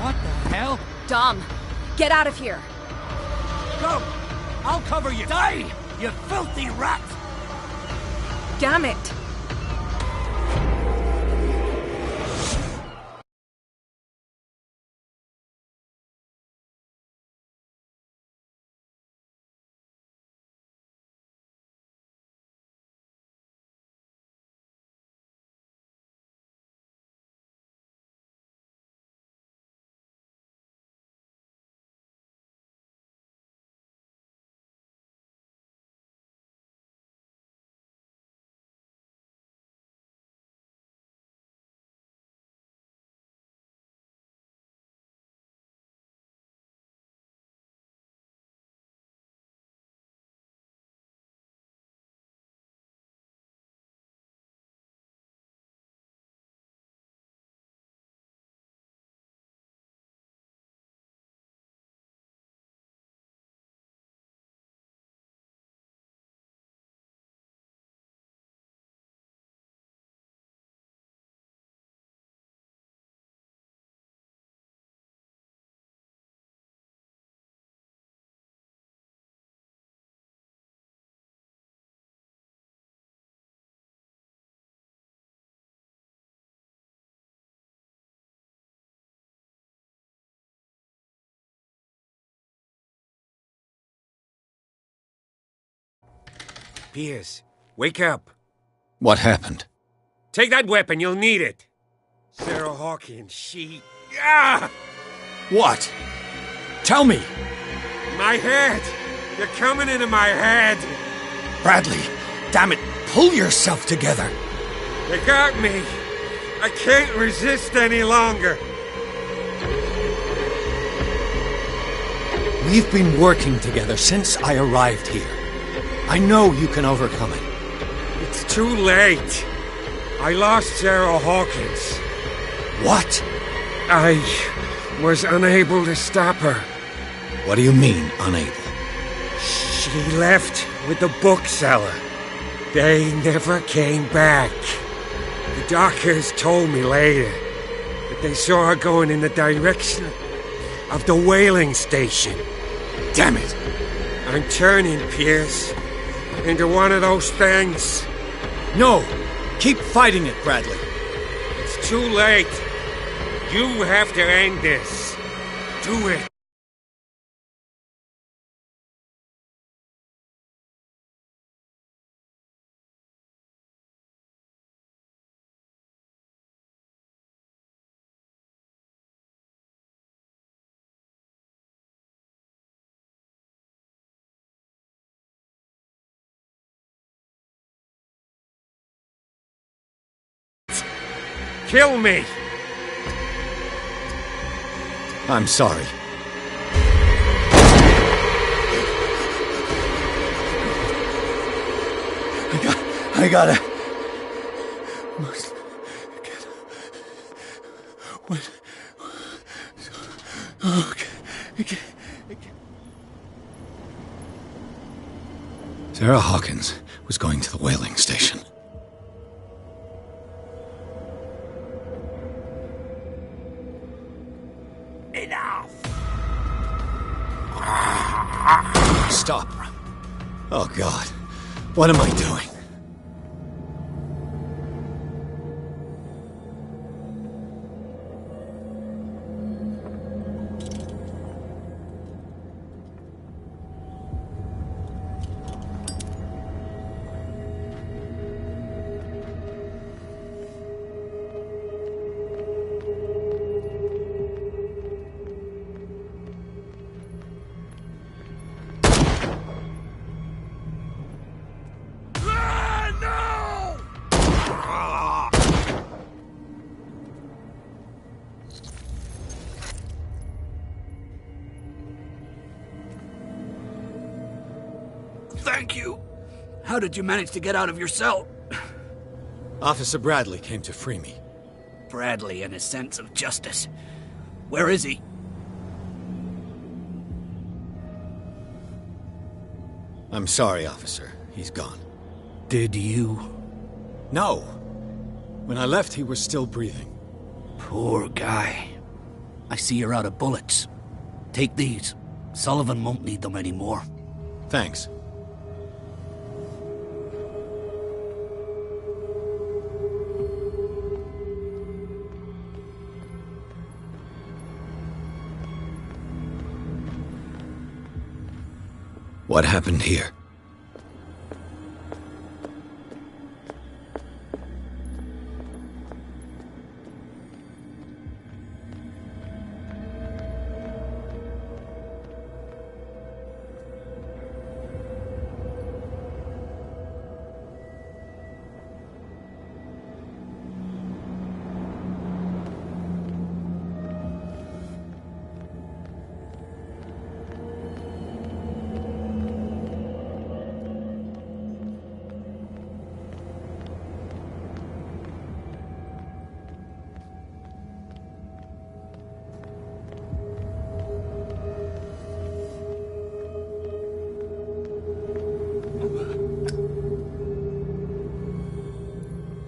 What the hell? Dom, get out of here. Go! I'll cover you. Die, you filthy rat! Damn it. Piers, wake up. What happened? Take that weapon, you'll need it. Sarah Hawkins, she... Ah! What? Tell me! My head! You're coming into my head! Bradley, damn it, pull yourself together! They got me! I can't resist any longer. We've been working together since I arrived here. I know you can overcome it. It's too late. I lost Sarah Hawkins. What? I was unable to stop her. What do you mean, unable? She left with the bookseller. They never came back. The doctors told me later that they saw her going in the direction of the whaling station. Damn it! I'm turning Pierce into one of those things. No! Keep fighting it, Bradley. It's too late. You have to end this. Do it. Kill me! I'm sorry. I gotta... Okay. Sarah Hawkins was going to the whaling station. Stop. Oh, God. What am I doing? Thank you. How did you manage to get out of your cell? Officer Bradley came to free me. Bradley and his sense of justice. Where is he? I'm sorry, officer. He's gone. Did you? No. When I left, he was still breathing. Poor guy. I see you're out of bullets. Take these. Sullivan won't need them anymore. Thanks. What happened here?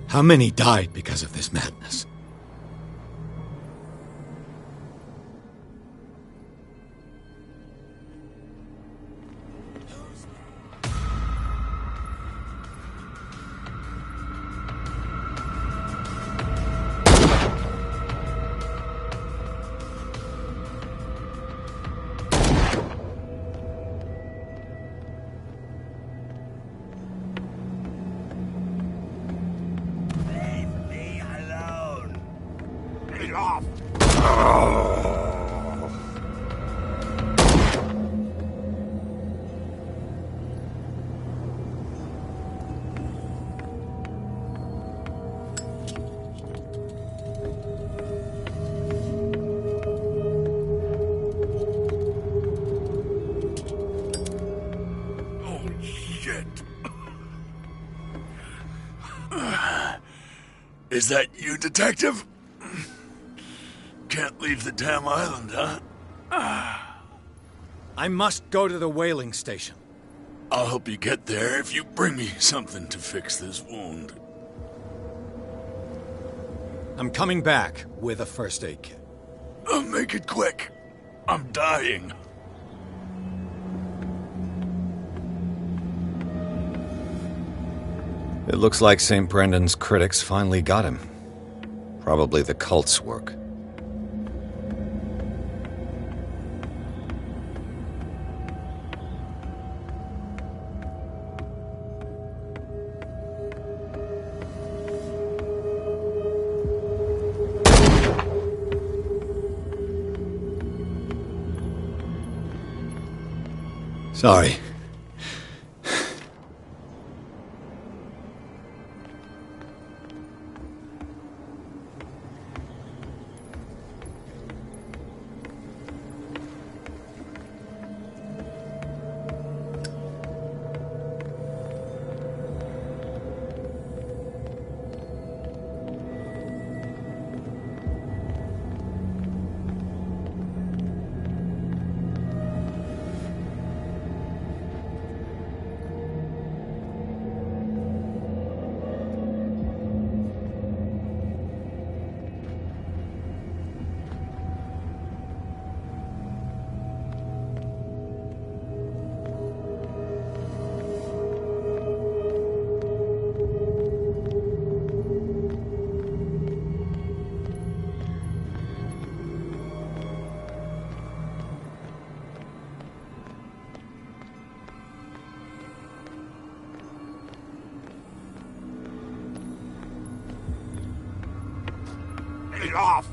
How many died because of this madness? Is that you, Detective? Can't leave the damn island, huh? I must go to the whaling station. I'll help you get there if you bring me something to fix this wound. I'm coming back with a first aid kit. Make it quick. I'm dying. It looks like St. Brendan's critics finally got him. Probably the cult's work. Sorry. Get off!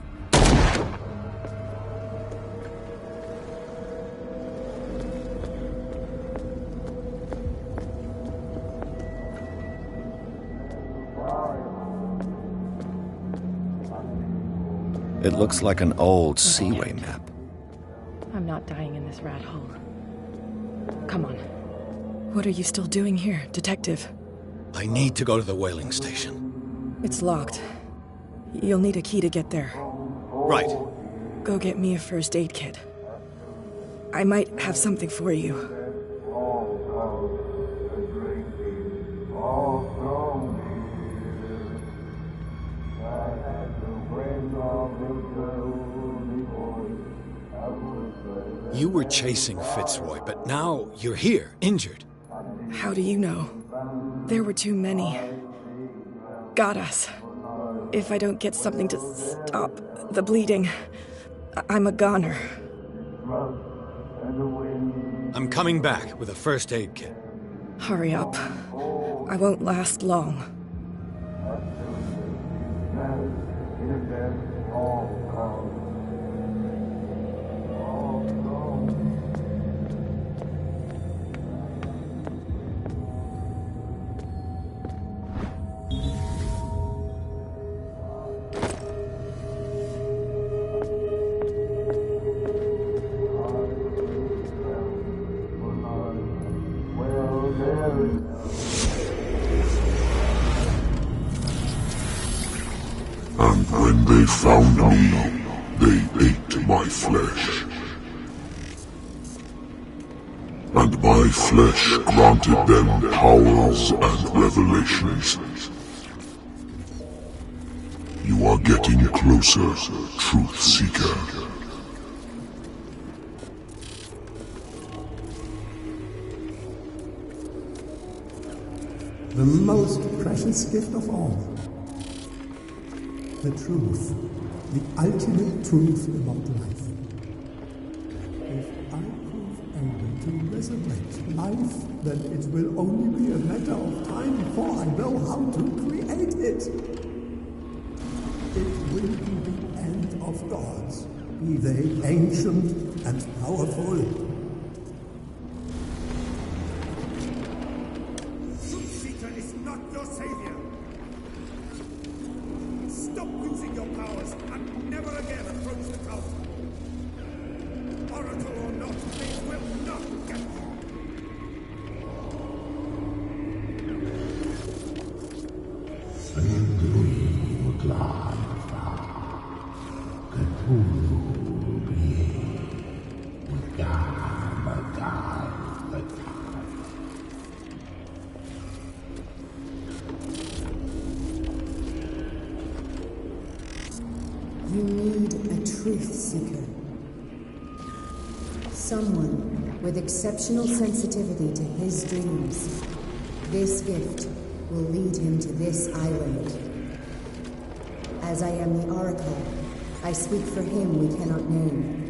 It looks like an old seaway map. I'm not dying in this rat hole. Come on. What are you still doing here, Detective? I need to go to the whaling station. It's locked. You'll need a key to get there. Right. Go get me a first aid kit. I might have something for you. You were chasing Fitzroy, but now you're here, injured. How do you know? There were too many. Got us. If I don't get something to stop the bleeding, I'm a goner. I'm coming back with a first aid kit. Hurry up. I won't last long. And when they found me, they ate my flesh. And my flesh granted them powers and revelations. You are getting closer, Truth Seeker. The most precious gift of all. The truth. The ultimate truth about life. If I prove able to resurrect life, then it will only be a matter of time before I know how to create it. It will be the end of gods, be they ancient and powerful. seeker. Someone with exceptional sensitivity to his dreams. This gift will lead him to this island. As I am the Oracle, I speak for him we cannot name.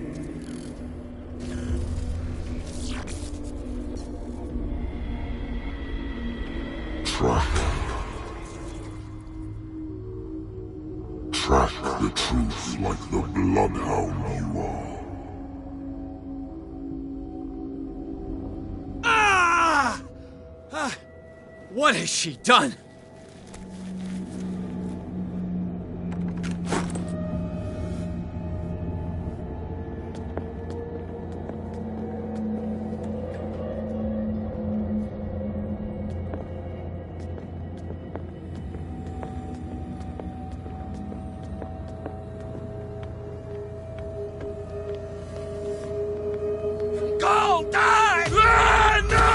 Track the truth like the bloodhound you are. What has she done? Go, die! No!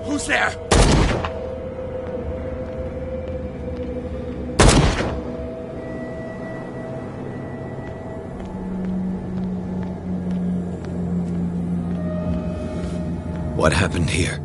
Who's there? What happened here?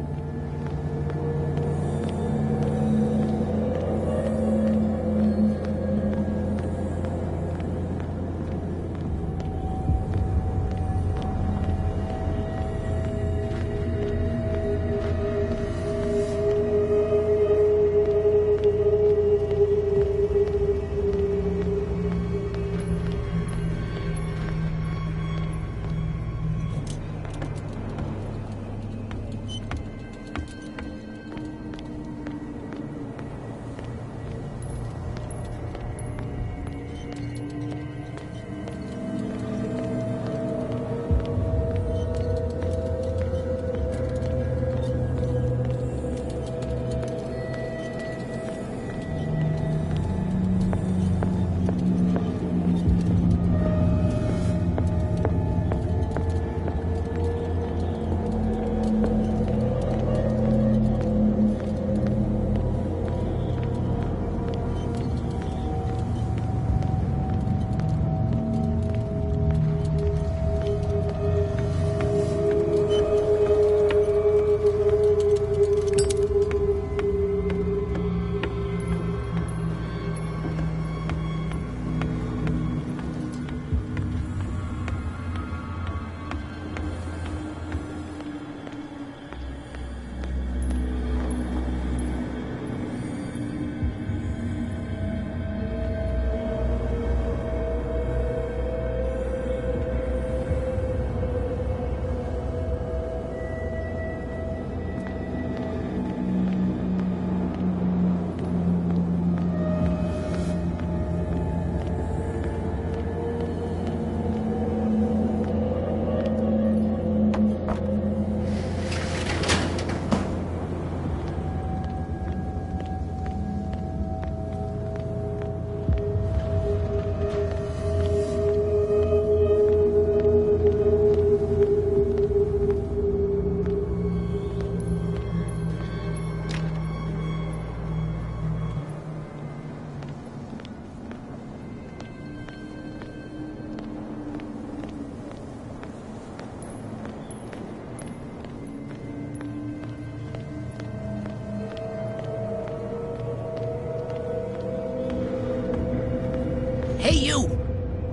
Hey, you!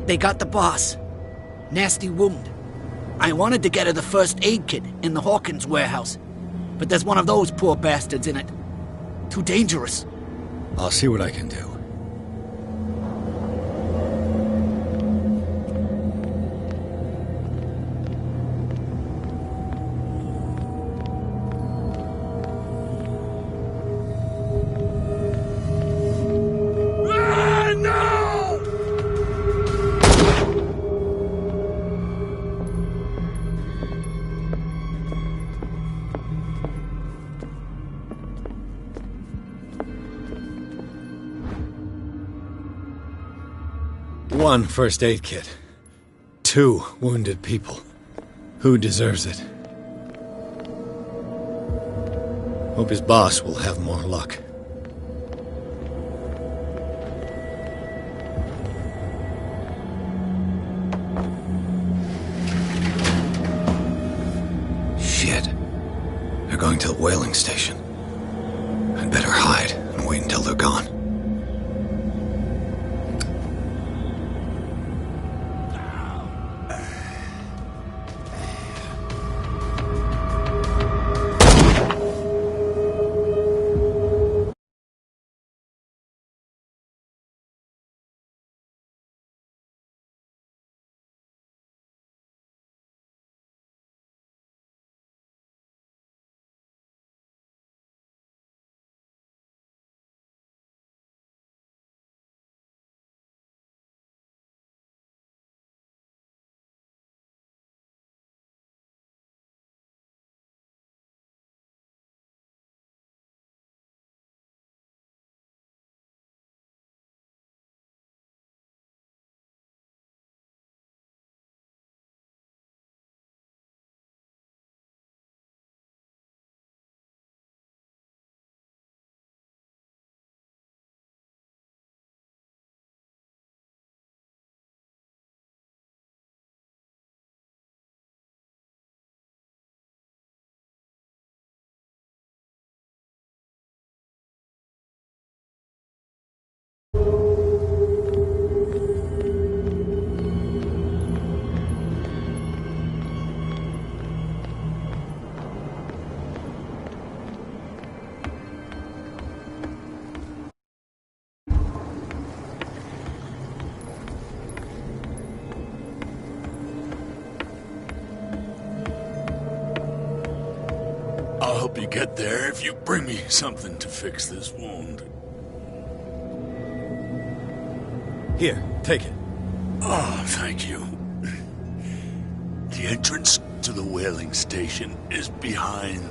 They got the boss. Nasty wound. I wanted to get her the first aid kit in the Hawkins warehouse, but there's one of those poor bastards in it. Too dangerous. I'll see what I can do. 1 first aid kit. 2 wounded people. Who deserves it? Hope his boss will have more luck. Shit. They're going to the whaling station. I'd better hide and wait until they're gone. I'll help you get there if you bring me something to fix this wound. Here, take it. Oh, thank you. The entrance to the whaling station is behind.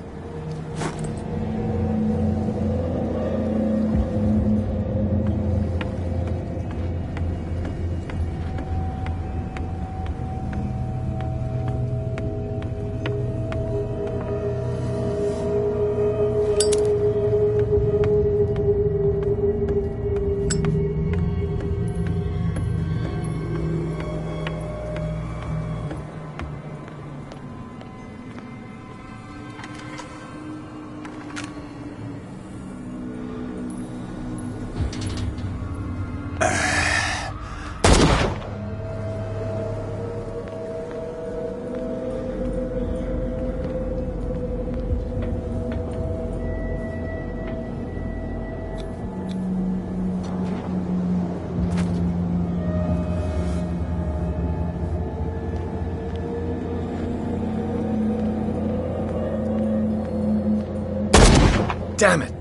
Damn it!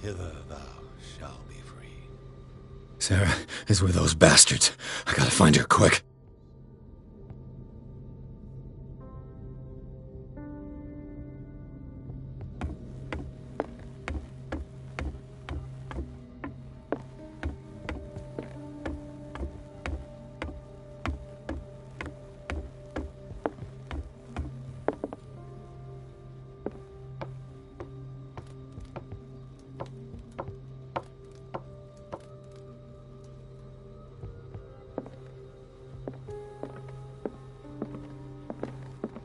Hither thou shalt be freed. Sarah is with those bastards. I gotta find her quick.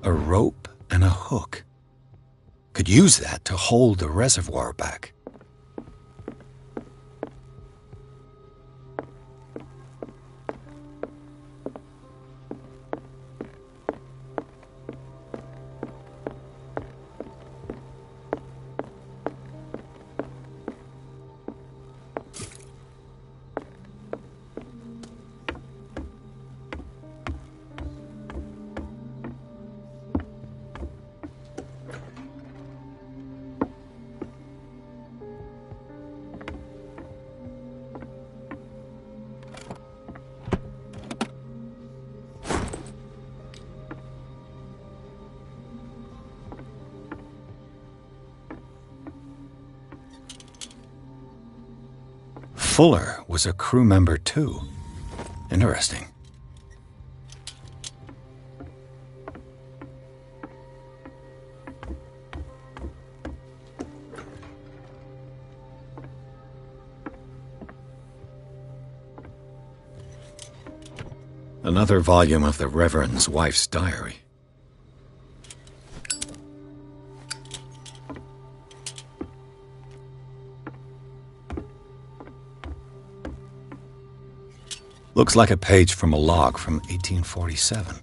A rope and a hook. Could use that to hold the reservoir back. Fuller was a crew member too. Interesting. Another volume of the Reverend's wife's diary. Looks like a page from a log from 1847.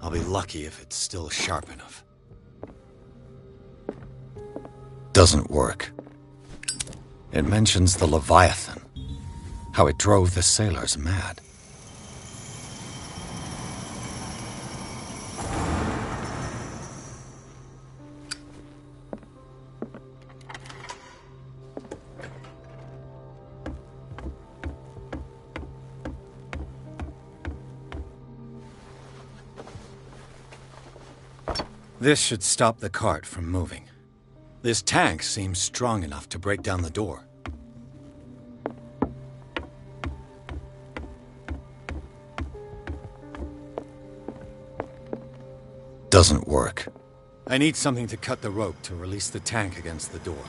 I'll be lucky if it's still sharp enough. Doesn't work. It mentions the Leviathan, how it drove the sailors mad. This should stop the cart from moving. This tank seems strong enough to break down the door. Doesn't work. I need something to cut the rope to release the tank against the door.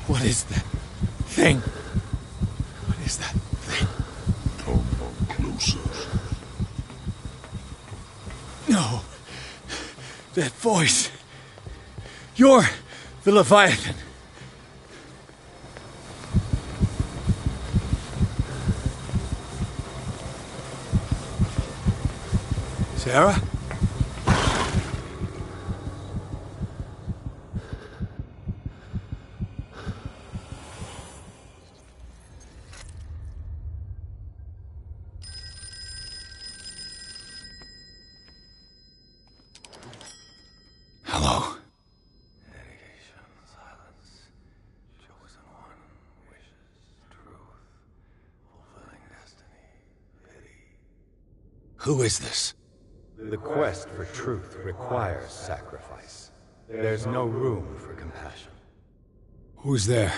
What is that thing? What is that thing? Come closer. No. That voice. You're the Leviathan. Sarah? Hello. Who is this? The quest for truth requires sacrifice. There's no room for compassion. Who's there?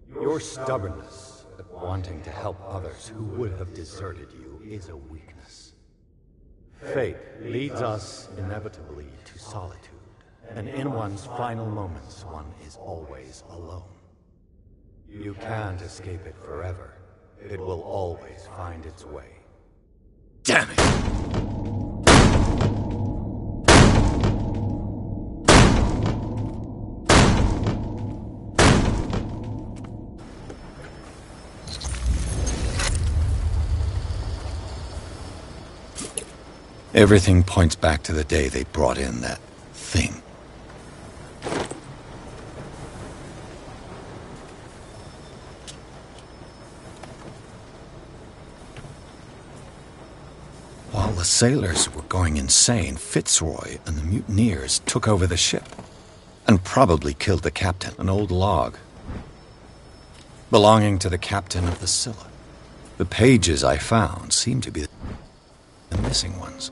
Your stubbornness at wanting to help others who would have deserted you is a weakness. Fate leads us inevitably to solitude, and in one's final moments, one is always alone. You can't escape it forever. It will always find its way. Damn it! Everything points back to the day they brought in that thing. While the sailors were going insane, Fitzroy and the mutineers took over the ship and probably killed the captain, an old log belonging to the captain of the Scylla. The pages I found seem to be the missing ones.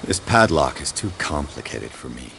This padlock is too complicated for me.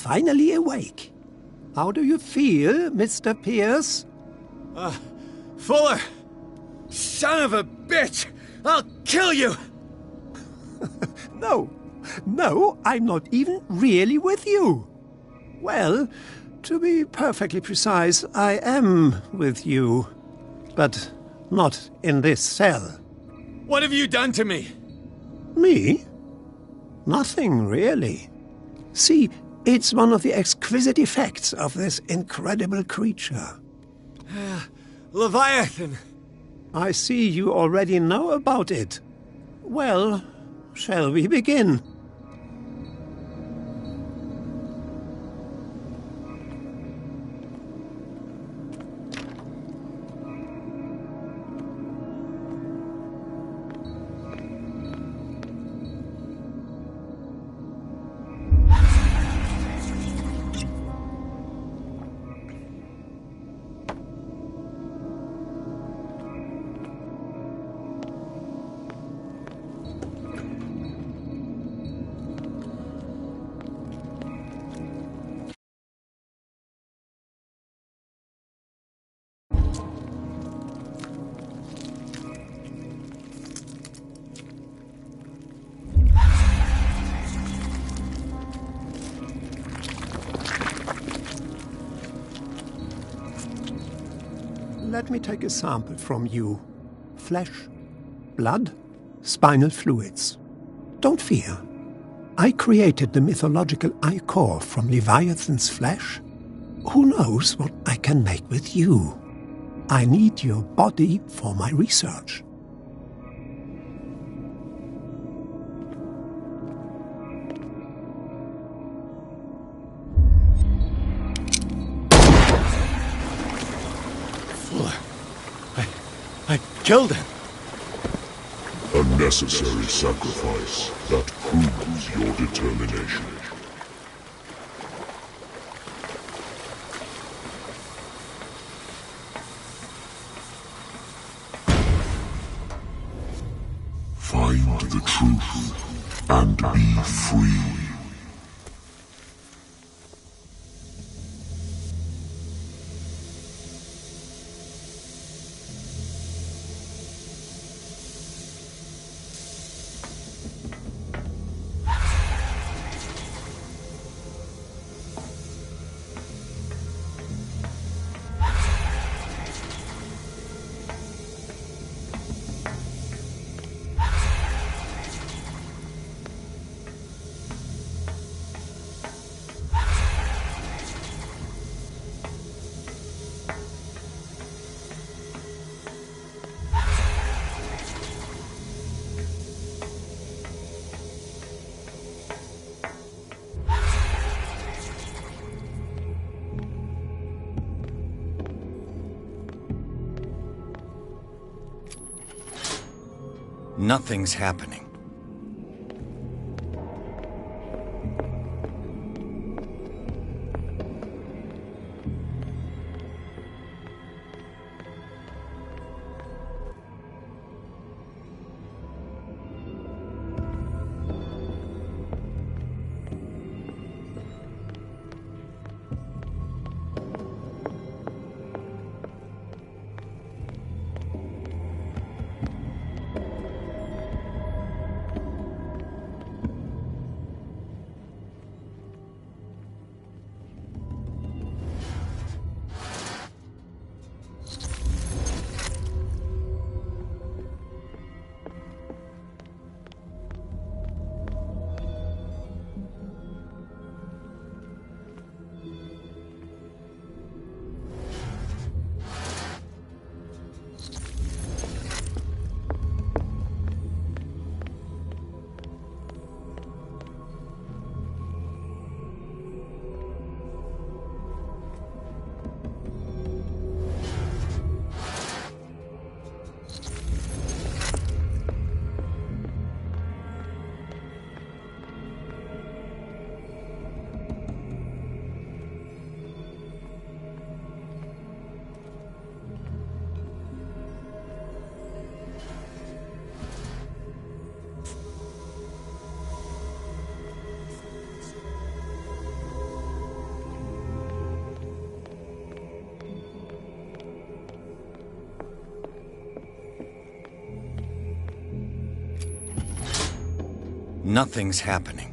finally awake. How do you feel, Mr. Pierce? Fuller! Son of a bitch! I'll kill you! No, I'm not even really with you. Well, to be perfectly precise, I am with you. But not in this cell. What have you done to me? Me? Nothing, really. See, it's one of the exquisite effects of this incredible creature. Leviathan! I see you already know about it. Well, shall we begin? Let me take a sample from you. Flesh, blood, spinal fluids. Don't fear. I created the mythological ichor from Leviathan's flesh. Who knows what I can make with you? I need your body for my research. I killed him. A necessary sacrifice that proves your determination. Find the truth and be free. Nothing's happening. nothing's happening.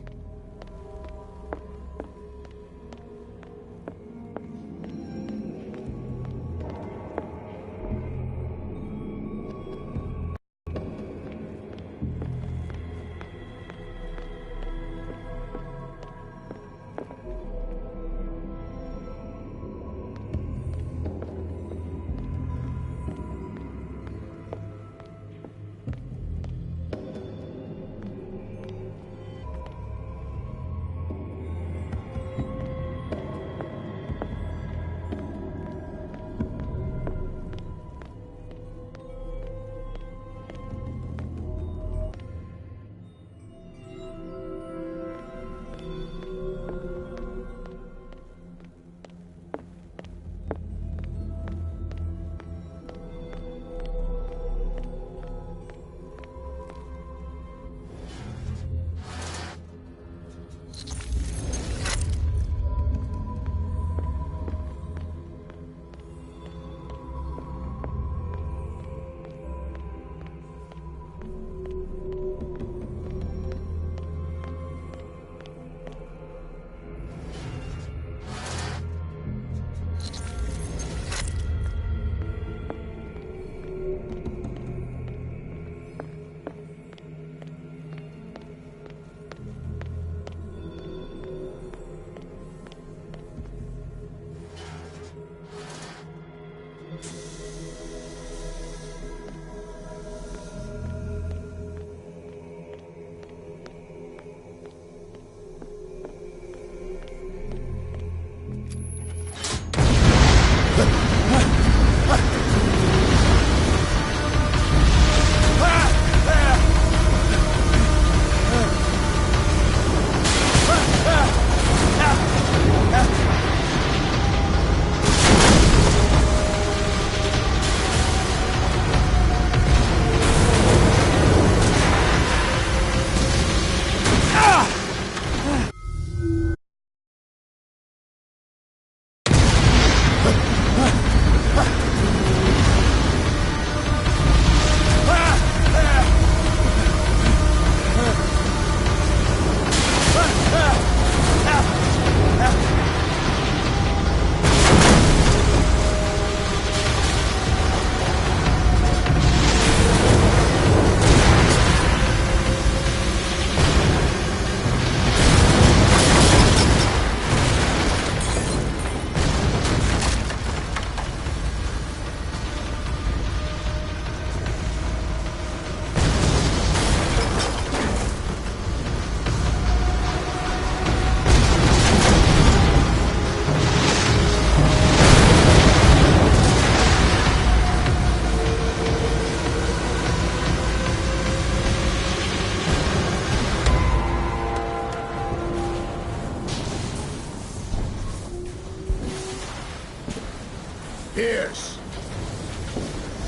Pierce!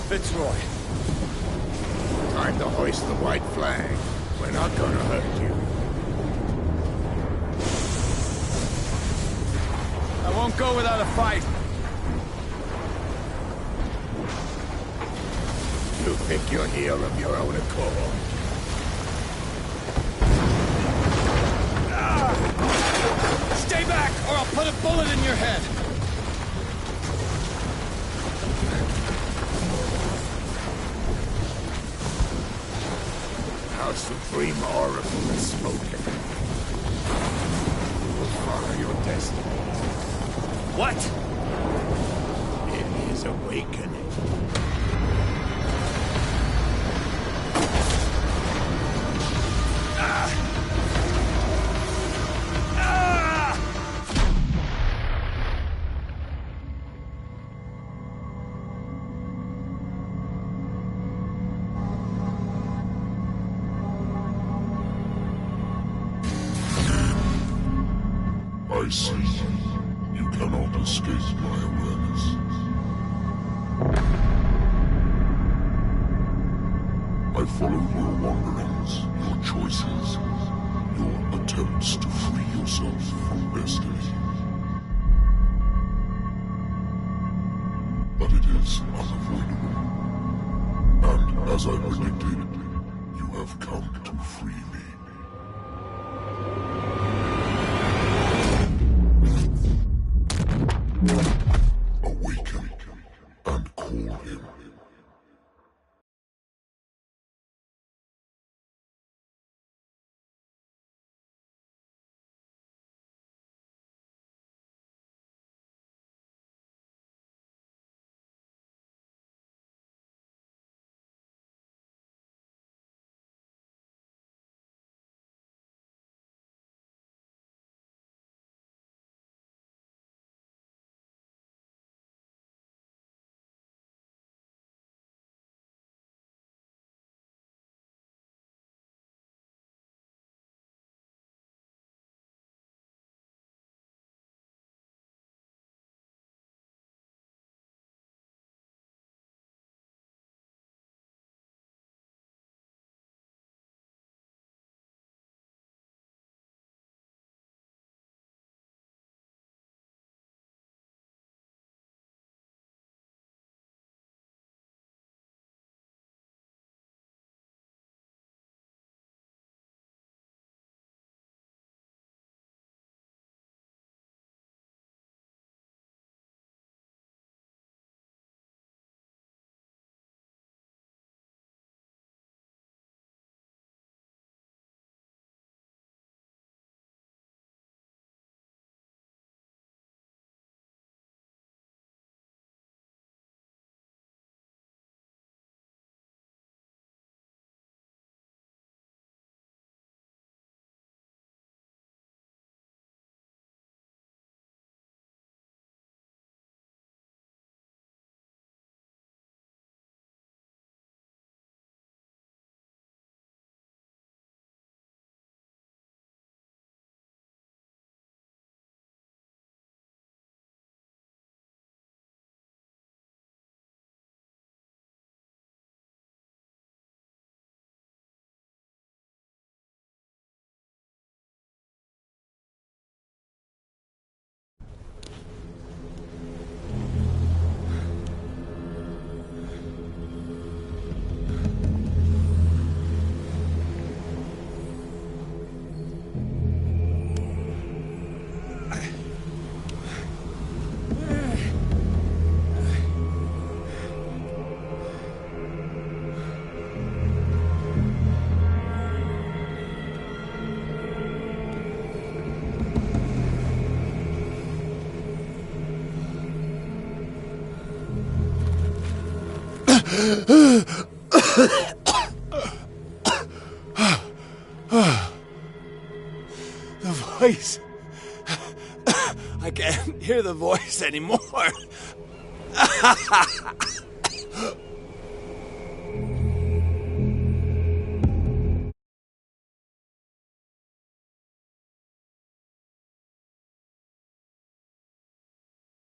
Fitzroy. Time to hoist the white flag. We're not gonna hurt you. I won't go without a fight. You pick your heel of your own accord. Stay back, or I'll put a bullet in your head. Our supreme oracle has spoken. You will follow your destiny. What? It is awakening. I see you. You cannot escape my awareness. I follow your wanderings, your choices, your attempts to free yourself from destiny. But it is unavoidable. And as I predicted, you have come to free me. him. The voice. I can't hear the voice anymore.